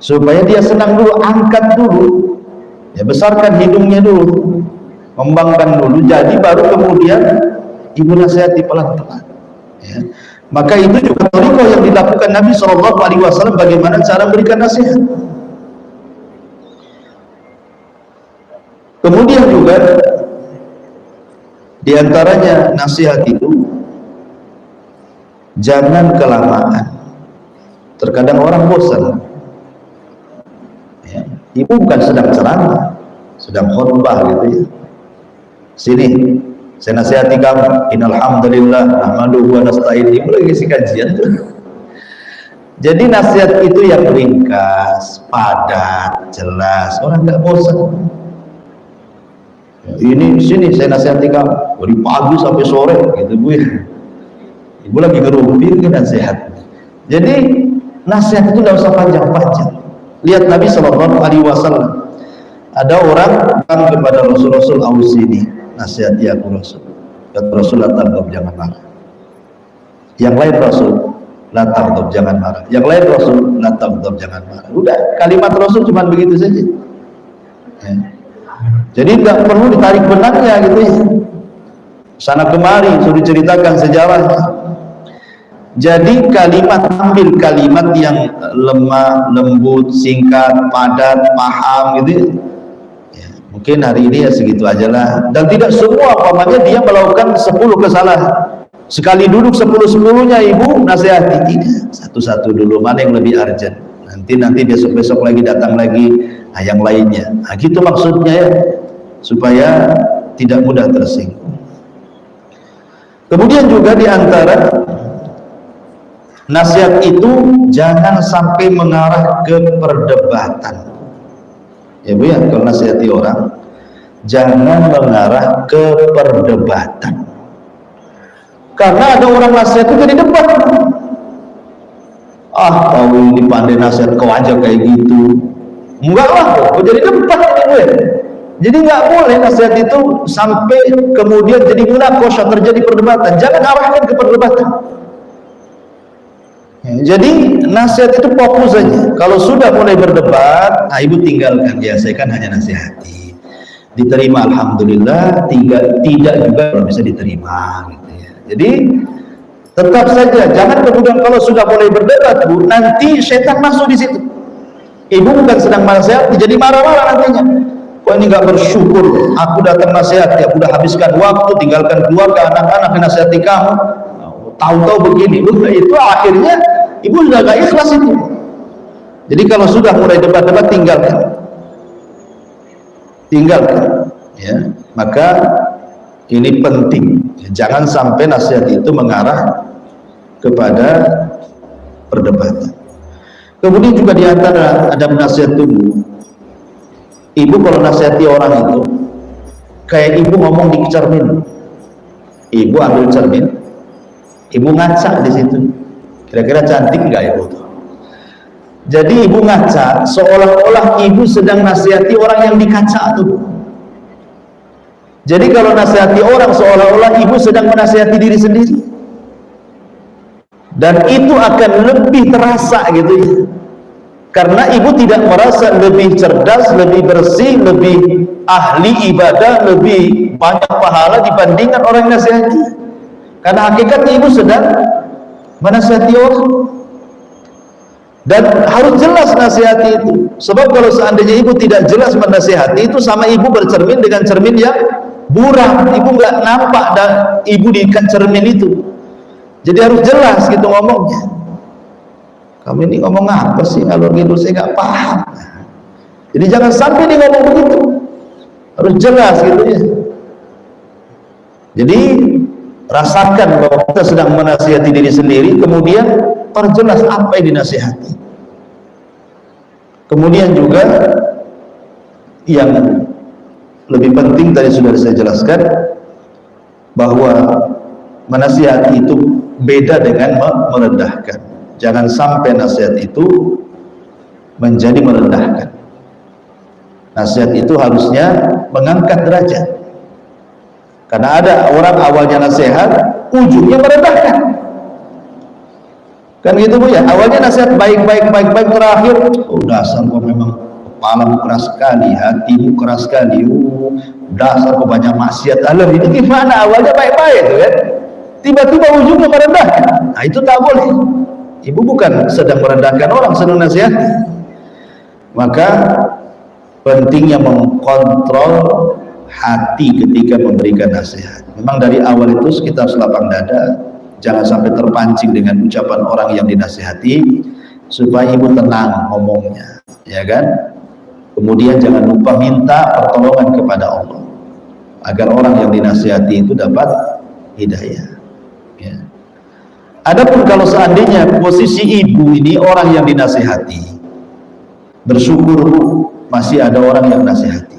Supaya dia senang dulu, angkat dulu, ya, besarkan hidungnya dulu, kembangkan dulu, jadi baru kemudian ibu nasihati pelan-pelan ya. Maka itu juga thariqah yang dilakukan Nabi SAW, bagaimana cara memberikan nasihat. Kemudian juga diantaranya nasihat itu jangan kelamaan. Terkadang orang bosan ya. Ibu bukan sedang ceramah, sedang khutbah gitu ya. Sini saya nasihati kamu, innal hamdalillah nahmaduhu wa nasta'in. Ibu lagi isi kajian tuh. Jadi nasihat itu yang ringkas, padat, jelas, orang nggak bosan. Ini sini saya nasihati kamu dari pagi sampai sore gitu Bu ya. Ibu lagi ngerumpi ke nasihat. Jadi nasihat itu tidak usah panjang-panjang. Lihat Nabi SAW, ada orang datang kepada Rasul, ausini, nasihati aku Rasul. Kata Rasul, la taghdab, jangan marah. Yang lain Rasul, la taghdab, jangan marah. Yang lain Rasul, la taghdab, jangan marah. Udah, kalimat Rasul cuma begitu saja ya. Jadi nggak perlu ditarik benangnya gitu ya, sana kemari sudah diceritakan sejarahnya. Jadi kalimat, ambil kalimat yang lemah, lembut, singkat, padat, paham gitu ya. Mungkin hari ini ya segitu aja lah. Dan tidak semua umpamanya dia melakukan 10 kesalahan, sekali duduk 10-10-nya ibu nasihati, tidak, satu-satu dulu, mana yang lebih urgent, nanti besok-besok lagi datang lagi, nah yang lainnya. Nah gitu maksudnya ya, supaya tidak mudah tersinggung. Kemudian juga diantara nasihat itu jangan sampai mengarah ke perdebatan ya Bu ya. Kalau nasihati orang jangan mengarah ke perdebatan, karena ada orang nasihat itu jadi debat. Ah, kau ini pandai nasihat, kau aja kayak gitu. Enggak lah, kau jadi debat ini Bu ya. Jadi nggak boleh nasihat itu sampai kemudian jadi munaqashah, terjadi perdebatan. Jangan arahkan ke perdebatan. Jadi nasihat itu fokus saja. Kalau sudah mulai berdebat, nah ibu tinggalkan. Ya saya kan hanya nasihati, diterima alhamdulillah, tidak juga kalau bisa diterima gitu ya. Jadi tetap saja, jangan kemudian kalau sudah mulai berdebat Bu, nanti setan masuk di situ. Ibu bukan sedang nasihati, jadi marah-marah nantinya. Kok ini nggak bersyukur, aku datang nasihat ya, udah habiskan waktu, tinggalkan keluarga, anak-anak, nasihati kamu, tahu-tahu begini. Itu akhirnya ibu sudah gak ikhlas itu. Jadi kalau sudah mulai debat-debat, tinggalkan ya. Maka ini penting, jangan sampai nasihat itu mengarah kepada perdebatan. Kemudian juga di antara adab nasihat tubuh, ibu kalau nasihati orang itu kayak ibu ngomong di cermin. Ibu ambil cermin, ibu ngaca di situ. Kira-kira cantik nggak ibu tuh? Jadi ibu ngaca seolah-olah ibu sedang nasihati orang yang dikaca tuh. Jadi kalau nasihati orang seolah-olah ibu sedang menasihati diri sendiri. Dan itu akan lebih terasa gitu ya. Karena ibu tidak merasa lebih cerdas, lebih bersih, lebih ahli ibadah, lebih banyak pahala dibandingkan orang yang nasihati. Karena hakikatnya ibu sedang menasihati orang. Dan harus jelas nasihati itu. Sebab kalau seandainya ibu tidak jelas menasihati, itu sama ibu bercermin dengan cermin yang buram. Ibu nggak nampak dan ibu di cermin itu. Jadi harus jelas gitu ngomongnya. Kamu ini ngomong apa sih? Alur ngidul saya nggak paham. Jadi jangan sampai dia ngomong begitu. Harus jelas gitu ya. Jadi rasakan bahwa kita sedang menasihati diri sendiri, kemudian perjelas apa yang dinasihati. Kemudian juga yang lebih penting tadi sudah saya jelaskan bahwa menasihati itu beda dengan merendahkan. Jangan sampai nasihat itu menjadi merendahkan. Nasihat itu harusnya mengangkat derajat. Karena ada orang awalnya nasihat, ujungnya merendahkan. Kan gitu Bu ya, awalnya nasihat baik, terakhir, oh dasar kau memang kepalamu keras sekali, hatimu keras sekali, dasar kau banyak maksiat. Alah ini gimana, awalnya baik-baik tuh kan, tiba-tiba ujungnya merendahkan. Nah itu tak boleh. Ibu bukan sedang merendahkan orang, sedang nasihati. Maka pentingnya mengkontrol hati ketika memberikan nasihat. Memang dari awal itu kita harus lapang dada, jangan sampai terpancing dengan ucapan orang yang dinasihati, supaya ibu tenang ngomongnya, ya kan? Kemudian jangan lupa minta pertolongan kepada Allah agar orang yang dinasihati itu dapat hidayah. Ya. Adapun kalau seandainya posisi ibu ini orang yang dinasihati, bersyukur masih ada orang yang nasihati.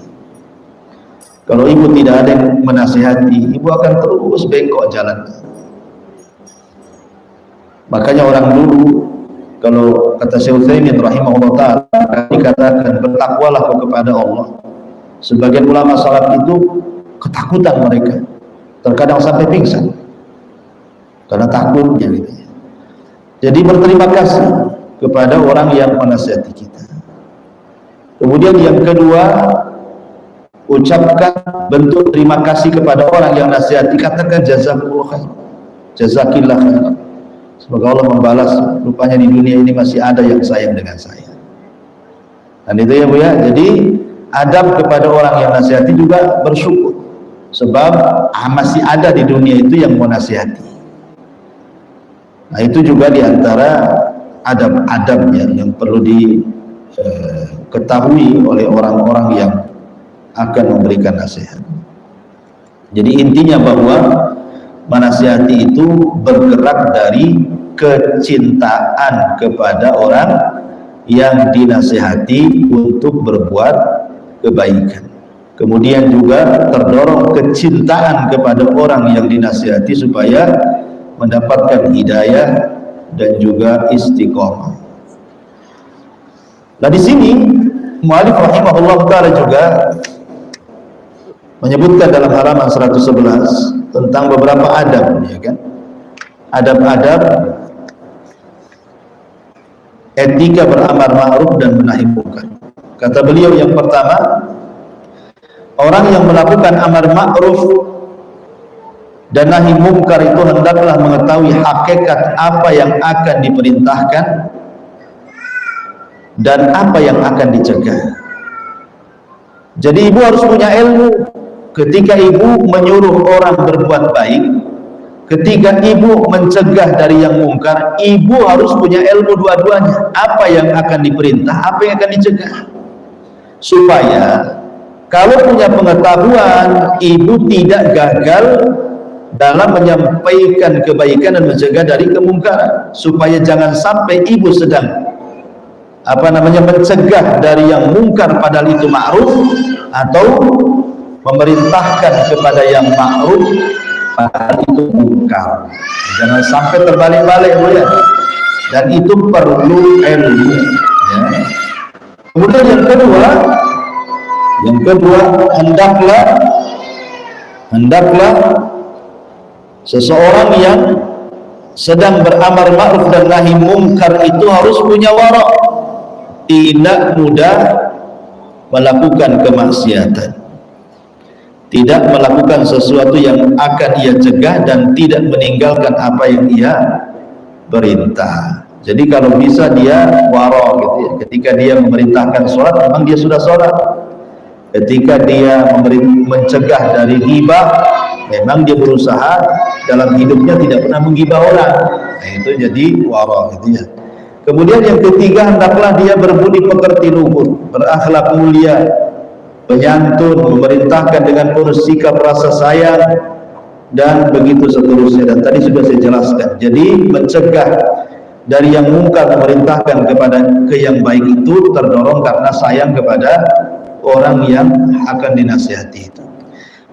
Kalau ibu tidak ada yang menasihati, ibu akan terus bengkok jalannya. Makanya orang dulu, kalau kata Syekh Utsaimin rahimahullah ta'ala, dikatakan bertakwalah kepada Allah. Sebagian ulama salaf itu ketakutan mereka, terkadang sampai pingsan karena takutnya gitu. Jadi berterima kasih kepada orang yang menasihati kita. Kemudian yang kedua, ucapkan bentuk terima kasih kepada orang yang nasihati. Katakan jazakumullah khair, jazakillah khair, semoga Allah membalas, rupanya di dunia ini masih ada yang sayang dengan saya. Dan itu ya Bu ya. Jadi adab kepada orang yang nasihati juga bersyukur, sebab masih ada di dunia itu yang mau nasihati. Nah itu juga diantara adab-adabnya yang perlu diketahui oleh orang-orang yang akan memberikan nasihat. Jadi intinya bahwa menasihati itu bergerak dari kecintaan kepada orang yang dinasihati untuk berbuat kebaikan. Kemudian juga terdorong kecintaan kepada orang yang dinasihati supaya mendapatkan hidayah dan juga istiqomah. Nah di sini mu'allif rahimahullah ta'ala juga menyebutkan dalam halaman 111 tentang beberapa adab, ya kan? Adab-adab etika beramar ma'ruf dan menahi munkar. Kata beliau yang pertama, orang yang melakukan amar ma'ruf dan nahi munkar itu hendaklah mengetahui hakikat apa yang akan diperintahkan dan apa yang akan dicegah. Jadi ibu harus punya ilmu ketika ibu menyuruh orang berbuat baik, ketika ibu mencegah dari yang mungkar. Ibu harus punya ilmu dua-duanya, apa yang akan diperintah, apa yang akan dicegah, supaya kalau punya pengetahuan, ibu tidak gagal dalam menyampaikan kebaikan dan mencegah dari kemungkaran, supaya jangan sampai ibu sedang mencegah dari yang mungkar padahal itu ma'ruf, atau memerintahkan kepada yang ma'ruf padahal itu mungkar. Jangan sampai terbalik-balik, ya. Dan itu perlu ilmu, ya. Kemudian yang kedua, hendaklah seseorang yang sedang beramar ma'ruf dan nahi mungkar itu harus punya wara', tidak mudah melakukan kemaksiatan, tidak melakukan sesuatu yang akan ia cegah, dan tidak meninggalkan apa yang ia perintah. Jadi kalau bisa dia wara' gitu ya. Ketika dia memerintahkan sholat, memang dia sudah sholat. Ketika dia mencegah dari ghibah, memang dia berusaha dalam hidupnya tidak pernah menggibah orang. Nah, itu jadi wara' gitu ya. Kemudian yang ketiga, hendaklah dia berbudi pekerti luhur, berakhlak mulia, penyantun, memerintahkan dengan penuh sikap rasa sayang, dan begitu seterusnya. Dan tadi sudah saya jelaskan. Jadi mencegah dari yang mungkar, memerintahkan ke yang baik itu terdorong karena sayang kepada orang yang akan dinasihati itu.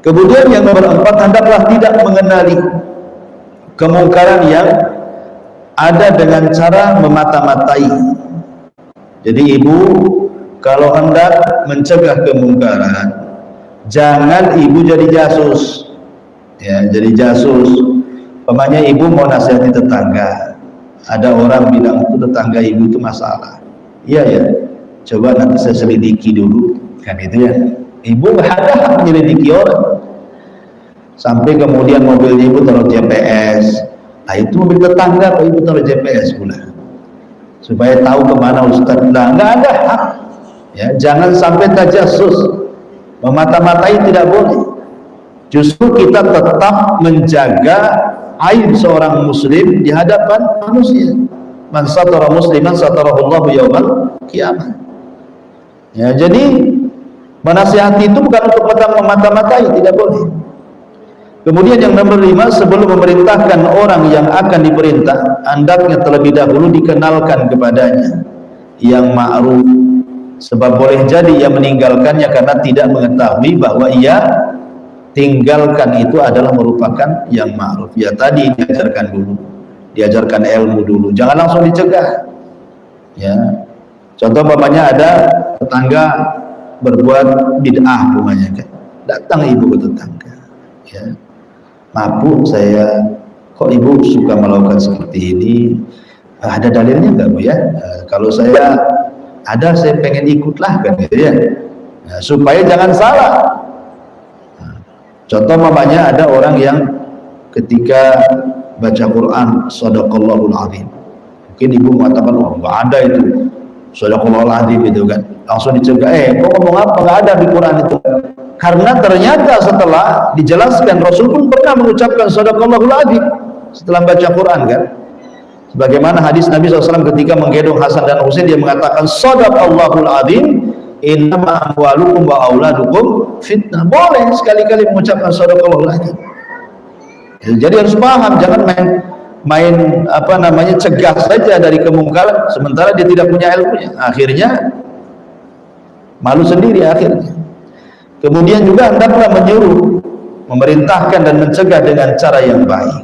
Kemudian yang nomor 4, hendaklah tidak mengenali kemungkaran yang ada dengan cara memata-matai. Jadi ibu kalau hendak mencegah kemungkaran, jangan ibu jadi jasus, ya. Jadi jasus, umpamanya ibu mau nasihati tetangga, ada orang bilang itu tetangga ibu itu masalah, iya ya, coba nanti saya selidiki dulu, kan itu ya. Ibu nggak ada hak menyelidiki orang, sampai kemudian mobil ibu taruh GPS. Nah, itu mobil tetangga kok ibu taruh GPS pula, supaya tahu kemana ustadz. Nah, nggak ada hak, ya. Jangan sampai tajasus, memata-matai tidak boleh. Justru kita tetap menjaga aib seorang muslim di hadapan manusia. Man satara musliman satarahullahu yaumal qiyamah. Ya, jadi menasihati itu bukan untuk memata-matai, tidak boleh. Kemudian yang nomor 5, sebelum memerintahkan orang yang akan diperintah, hendaknya terlebih dahulu dikenalkan kepadanya yang ma'ruf, sebab boleh jadi ia meninggalkannya karena tidak mengetahui bahwa ia tinggalkan itu adalah merupakan yang ma'ruf. Ya tadi diajarkan dulu, diajarkan ilmu dulu, jangan langsung dicegah, ya. Contoh umpamanya ada tetangga berbuat bid'ah umpamanya, kan, datang ibu ke tetangga, ya, maaf bu, saya kok ibu suka melakukan seperti ini, ada dalilnya enggak bu ya? Kalau saya ada, saya pengen ikutlah, kan gitu ya. Nah, supaya jangan salah. Contoh mamanya ada orang yang ketika baca Quran Shadaqallahul Azim, mungkin ibu mengatakan oh nggak ada itu Shadaqallahul Azim itu, kan, langsung dicegah, kok ngomong apa, nggak ada di Quran itu. Karena ternyata setelah dijelaskan, Rasul pun pernah mengucapkan Shadaqallahul Azim setelah baca Quran, kan. Sebagaimana hadis Nabi SAW ketika menggendong Hasan dan Husain, dia mengatakan Shadaqallahul Azim, innama amwalukum wa auladukum fitnah. Boleh sekali-kali mengucapkan Shadaqallahul Azim. Jadi harus paham, jangan main cegah saja dari kemungkaran sementara dia tidak punya ilmunya, akhirnya malu sendiri akhirnya. Kemudian juga hendaklah menyuruh, memerintahkan dan mencegah dengan cara yang baik.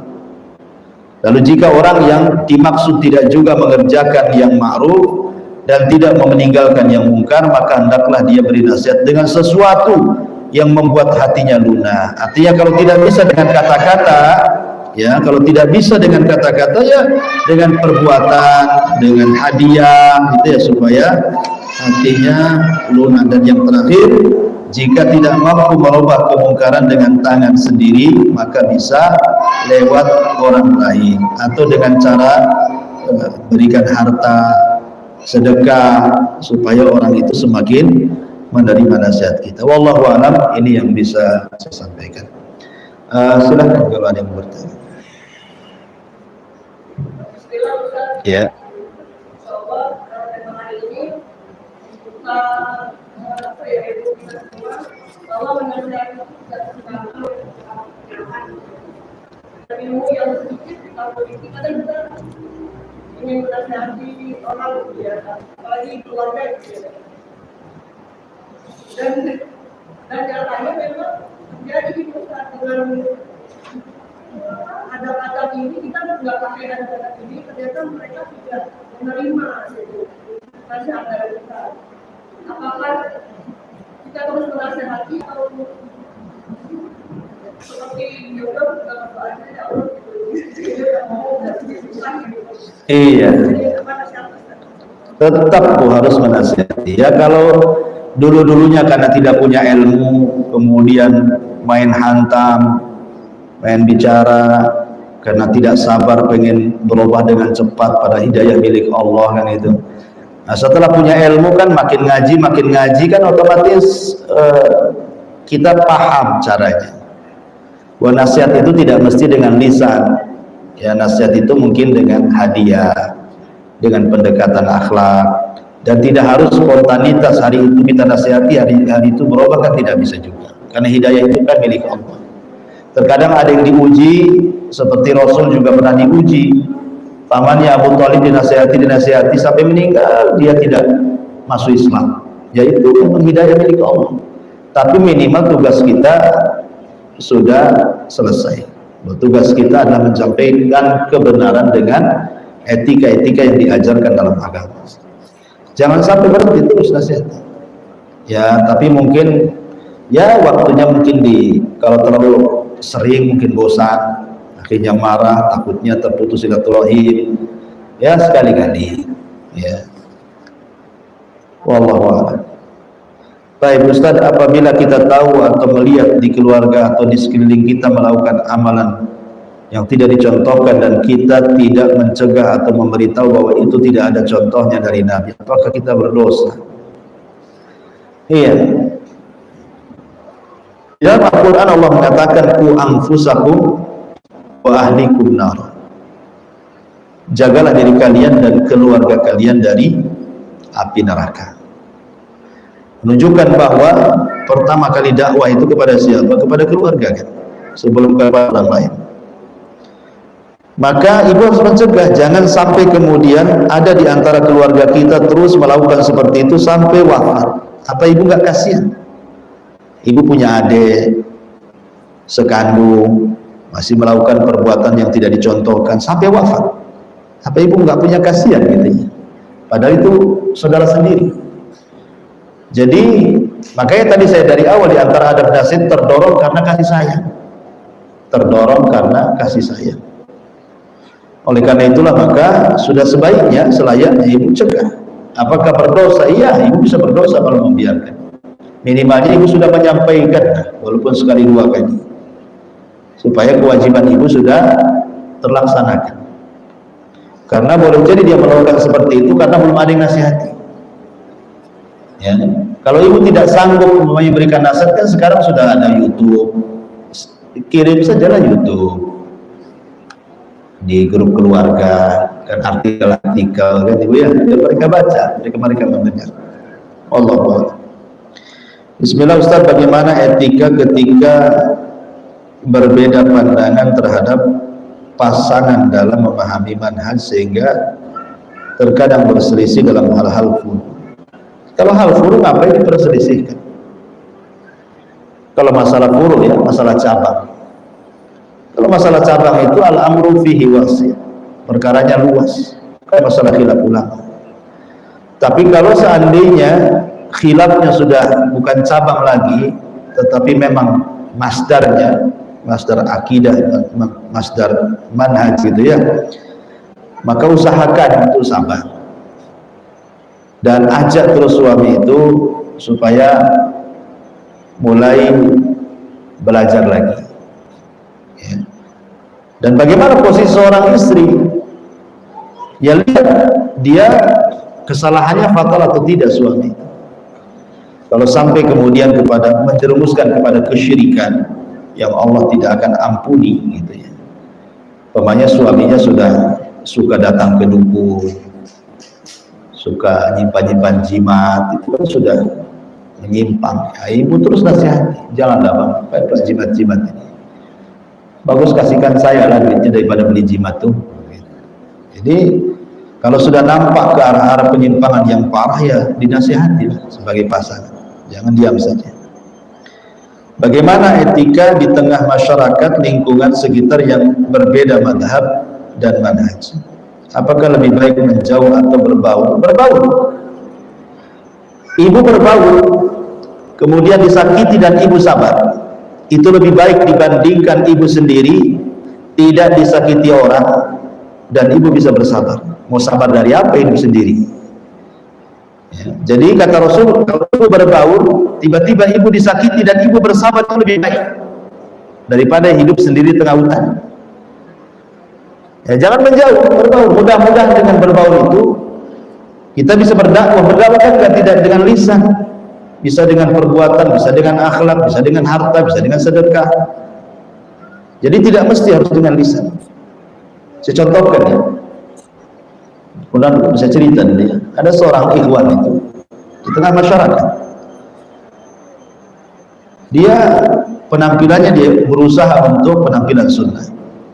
Lalu jika orang yang dimaksud tidak juga mengerjakan yang ma'ruf dan tidak meninggalkan yang mungkar, maka hendaklah dia beri nasihat dengan sesuatu yang membuat hatinya lunak. Artinya kalau tidak bisa dengan kata-kata, ya, kalau tidak bisa dengan kata-kata, ya dengan perbuatan, dengan hadiah, gitu ya, supaya hatinya lunak. Dan yang terakhir, jika tidak mampu merubah kemungkaran dengan tangan sendiri, maka bisa lewat orang lain atau dengan cara berikan harta, sedekah, supaya orang itu semakin menerima nasihat kita. Wallahu a'lam, ini yang bisa saya sampaikan. Silakan kalau ada yang bertanya. Ya. ilmu yang sedikit kita politik kadang kita ingin menasihati orang biasa, apalagi keluarga gitu. Dan nyatanya memang jadi pusat dengan adab-adab ini kita nggak pakai adab-adab ini, ternyata mereka tidak menerima gitu nasihat dari kita. Apakah kita terus menasihati atau seperti yoga dalam bahasa Allah gitu? Iya. Tetap harus menasihati. Ya kalau dulu-dulunya karena tidak punya ilmu, kemudian main hantam, main bicara, karena tidak sabar pengen berubah dengan cepat pada hidayah milik Allah kan itu. Nah, setelah punya ilmu kan makin ngaji kan otomatis kita paham caranya. Wah, nasihat itu tidak mesti dengan lisan. Ya, nasihat itu mungkin dengan hadiah, dengan pendekatan akhlak, dan tidak harus spontanitas hari itu kita nasihati, hari itu berubah kan tidak bisa juga. Karena hidayah itu kan milik Allah. Terkadang ada yang diuji, seperti Rasul juga pernah diuji. Pamannya Abu Thalib dinasihati sampai meninggal dia tidak masuk Islam. Yaitu memang hidayah milik Allah. Tapi minimal tugas kita sudah selesai. Tugas kita adalah menyampaikan kebenaran dengan etika-etika yang diajarkan dalam agama. Jangan sampai berhenti terus nasihat. Ya, tapi mungkin ya waktunya mungkin kalau terlalu sering mungkin bosan, akhirnya marah, takutnya terputus silaturahim. Ya sekali-kali. Ya. Wallahu a'lam. Baik Ustaz, apabila kita tahu atau melihat di keluarga atau di sekeliling kita melakukan amalan yang tidak dicontohkan dan kita tidak mencegah atau memberitahu bahwa itu tidak ada contohnya dari Nabi, apakah kita berdosa? Iya. Dalam Al-Quran Allah mengatakan ku anfusakum wa ahlikum nar. Jagalah diri kalian dan keluarga kalian dari api neraka. Menunjukkan bahwa pertama kali dakwah itu kepada siapa? Kepada keluarga kan, sebelum kepada orang lain. Maka ibu harus mencegah, jangan sampai kemudian ada di antara keluarga kita terus melakukan seperti itu sampai wafat. Apa ibu nggak kasihan? Ibu punya adik sekandung masih melakukan perbuatan yang tidak dicontohkan sampai wafat. Apa ibu nggak punya kasihan gitu? Padahal itu saudara sendiri. Jadi makanya tadi saya dari awal di antara adab nasihat terdorong karena kasih sayang. Terdorong karena kasih sayang. Oleh karena itulah maka sudah sebaiknya selayaknya ibu cegah. Apakah berdosa? Iya, ibu bisa berdosa kalau membiarkan. Minimalnya ibu sudah menyampaikan walaupun sekali dua kali. Supaya kewajiban ibu sudah terlaksanakan. Karena boleh jadi dia melakukan seperti itu karena belum ada yang nasihati. Ya, kalau ibu tidak sanggup memberikan nasihat kan sekarang sudah ada YouTube, kirim sajalah YouTube di grup keluarga kan artikel kan ibu ya, mereka baca, mereka mendengar. Allah. Bismillah Ustaz, bagaimana etika ketika berbeda pandangan terhadap pasangan dalam memahami manhaj sehingga terkadang berselisih dalam hal-hal furu? Kalau hal furu ngapain diperselisihkan? Kalau masalah furu ya, masalah cabang. Kalau masalah cabang itu al-amru fihi wasi', perkaranya luas. Kayak masalah khilaf ulama. Tapi kalau seandainya khilafnya sudah bukan cabang lagi, tetapi memang masdarnya, masdar akidah, masdar manhaj gitu ya, maka usahakan untuk sabar. Dan ajak terus suami itu supaya mulai belajar lagi ya. Dan bagaimana posisi seorang istri, ya lihat dia kesalahannya fatal atau tidak suami. Kalau sampai kemudian kepada menjerumuskan kepada kesyirikan yang Allah tidak akan ampuni gitu ya, pemanya suaminya sudah suka datang ke dukun, suka nyimpan jimat, itu kan sudah menyimpang. Ya, ibu terus nasihati, janganlah bang, pakai jimat-jimat ini. bagus kasihkan saya lah duitnya daripada beli jimat tuh. Jadi kalau sudah nampak ke arah-arah penyimpangan yang parah, ya dinasihati sebagai pasangan, jangan diam saja. Bagaimana etika di tengah masyarakat lingkungan sekitar yang berbeda madhab dan manhaj? Apakah lebih baik menjauh atau berbaur? Berbaur. Ibu berbaur, kemudian disakiti dan ibu sabar, itu lebih baik dibandingkan ibu sendiri tidak disakiti orang dan ibu bisa bersabar. Mau sabar dari apa ibu sendiri? Ya, jadi kata Rasul, kalau ibu berbaur, tiba-tiba ibu disakiti dan ibu bersabar, itu lebih baik daripada hidup sendiri tengah hutan. Ya, jangan menjauh, berbaur. Mudah-mudahan dengan berbaur itu kita bisa berdakwah. Berdakwah kan tidak dengan lisan, bisa dengan perbuatan, bisa dengan akhlak, bisa dengan harta, bisa dengan sedekah. Jadi tidak mesti harus dengan lisan. Saya contohkan ya, kemudian bisa cerita ya. Ada seorang ikhwan itu di tengah masyarakat, dia penampilannya, dia berusaha untuk penampilan sunnah,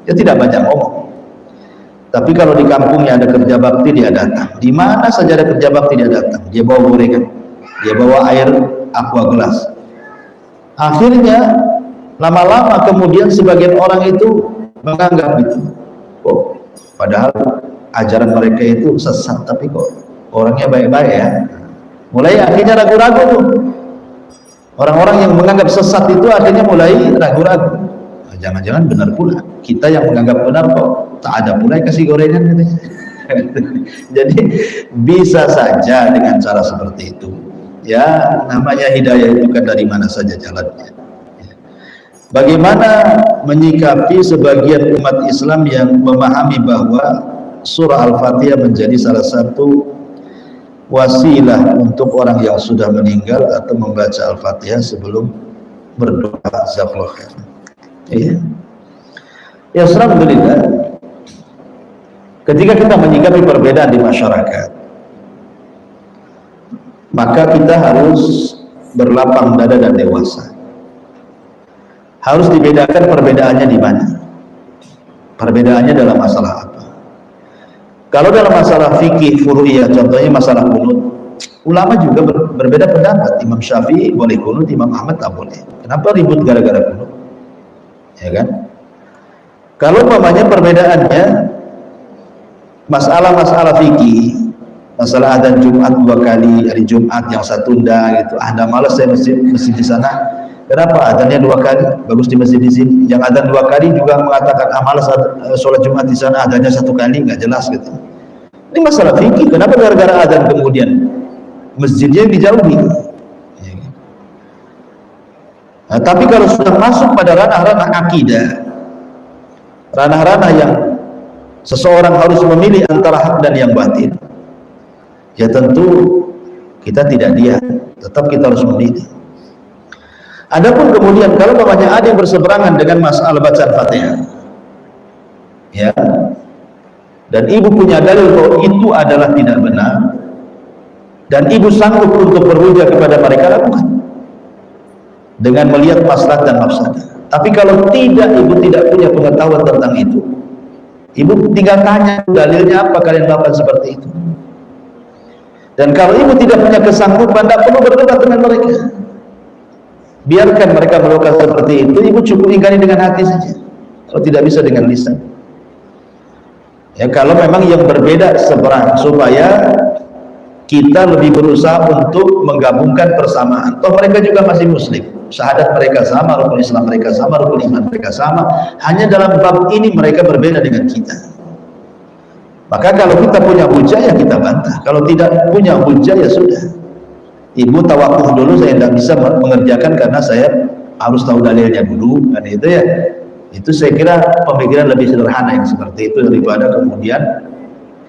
dia tidak banyak ngomong, tapi kalau di kampungnya ada kerja bakti dia datang, di mana saja ada kerja bakti dia datang, dia bawa gorengan, dia bawa air aqua gelas. Akhirnya lama-lama kemudian sebagian orang itu menganggap itu, oh, padahal ajaran mereka itu sesat, tapi kok orangnya baik-baik ya. Mulai akhirnya ragu-ragu tuh. Orang-orang yang menganggap sesat itu akhirnya mulai ragu-ragu. Jangan-jangan benar pula. Kita yang menganggap benar kok tak ada pula yang kasih gorengan katanya. Jadi bisa saja dengan cara seperti itu. Ya, namanya hidayah itu kan dari mana saja jalannya. Bagaimana menyikapi sebagian umat Islam yang memahami bahwa surah Al-Fatihah menjadi salah satu wasilah untuk orang yang sudah meninggal atau membaca Al-Fatihah sebelum berdoa? Jazakallahu khair. Iya. Ya, alhamdulillah. Ketika kita menyikapi perbedaan di masyarakat, maka kita harus berlapang dada dan dewasa. Harus dibedakan perbedaannya di mana. Perbedaannya dalam masalah apa? Kalau dalam masalah fikih furu'iyah, contohnya masalah kunut, ulama juga berbeda pendapat. Imam Syafi'i boleh kunut, Imam Ahmad tak boleh. Kenapa ribut gara-gara kunut? Ya kan? Kalau umpamanya perbedaannya masalah-masalah fikih, masalah adzan Jumat 2 kali, hari Jumat yang saya tunda gitu. Anda malas saya masjid di sana. Kenapa adzannya 2 kali? Bagus di masjid di sini. Yang adzan 2 kali juga mengatakan malas sholat Jumat di sana, adzannya 1 kali, nggak jelas gitu. Ini masalah fikih. Kenapa gara-gara adzan kemudian masjidnya dijauhi? Nah, tapi kalau sudah masuk pada ranah-ranah akidah, ranah-ranah yang seseorang harus memilih antara hak dan yang batil, ya tentu kita tidak diam, tetap kita harus memilih. Adapun kemudian kalau umpamanya ada yang berseberangan dengan masalah bacaan Fatihah, ya, dan ibu punya dalil bahwa itu adalah tidak benar, dan ibu sanggup untuk berhujah kepada mereka, lakukan dengan melihat maslahat dan mafsadah. Tapi kalau tidak, ibu tidak punya pengetahuan tentang itu, ibu tinggal tanya dalilnya apa, kalian melakukan seperti itu. Dan kalau ibu tidak punya kesanggupan, tidak perlu berdebat dengan mereka, biarkan mereka melakukan seperti itu. Ibu cukup ingkari dengan hati saja, kalau tidak bisa dengan lisan. Ya, kalau memang yang berbeda seberang, supaya kita lebih berusaha untuk menggabungkan persamaan. Toh mereka juga masih muslim, syahadat mereka sama, rukun Islam mereka sama, rukun iman mereka sama, hanya dalam bab ini mereka berbeda dengan kita. Maka kalau kita punya hujah, ya kita bantah. Kalau tidak punya hujah, ya sudah, ibu tawakuh dulu, saya tidak bisa mengerjakan karena saya harus tahu dalilnya dulu, kan itu ya. Itu saya kira pemikiran lebih sederhana yang seperti itu, daripada kemudian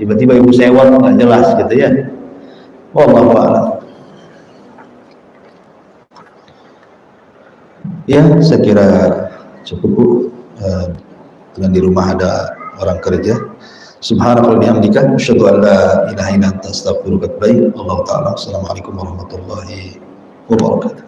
tiba-tiba ibu sewot nggak jelas gitu ya. Wallahu a'lam. Ya, saya kira cukup Bu. Dengan di rumah ada orang kerja. Subhanallah bihamdika, asyhadu an la ilaha illa anta, astaghfiruka wa atubu ilaik. Allahu ta'ala. Assalamualaikum warahmatullahi wabarakatuh.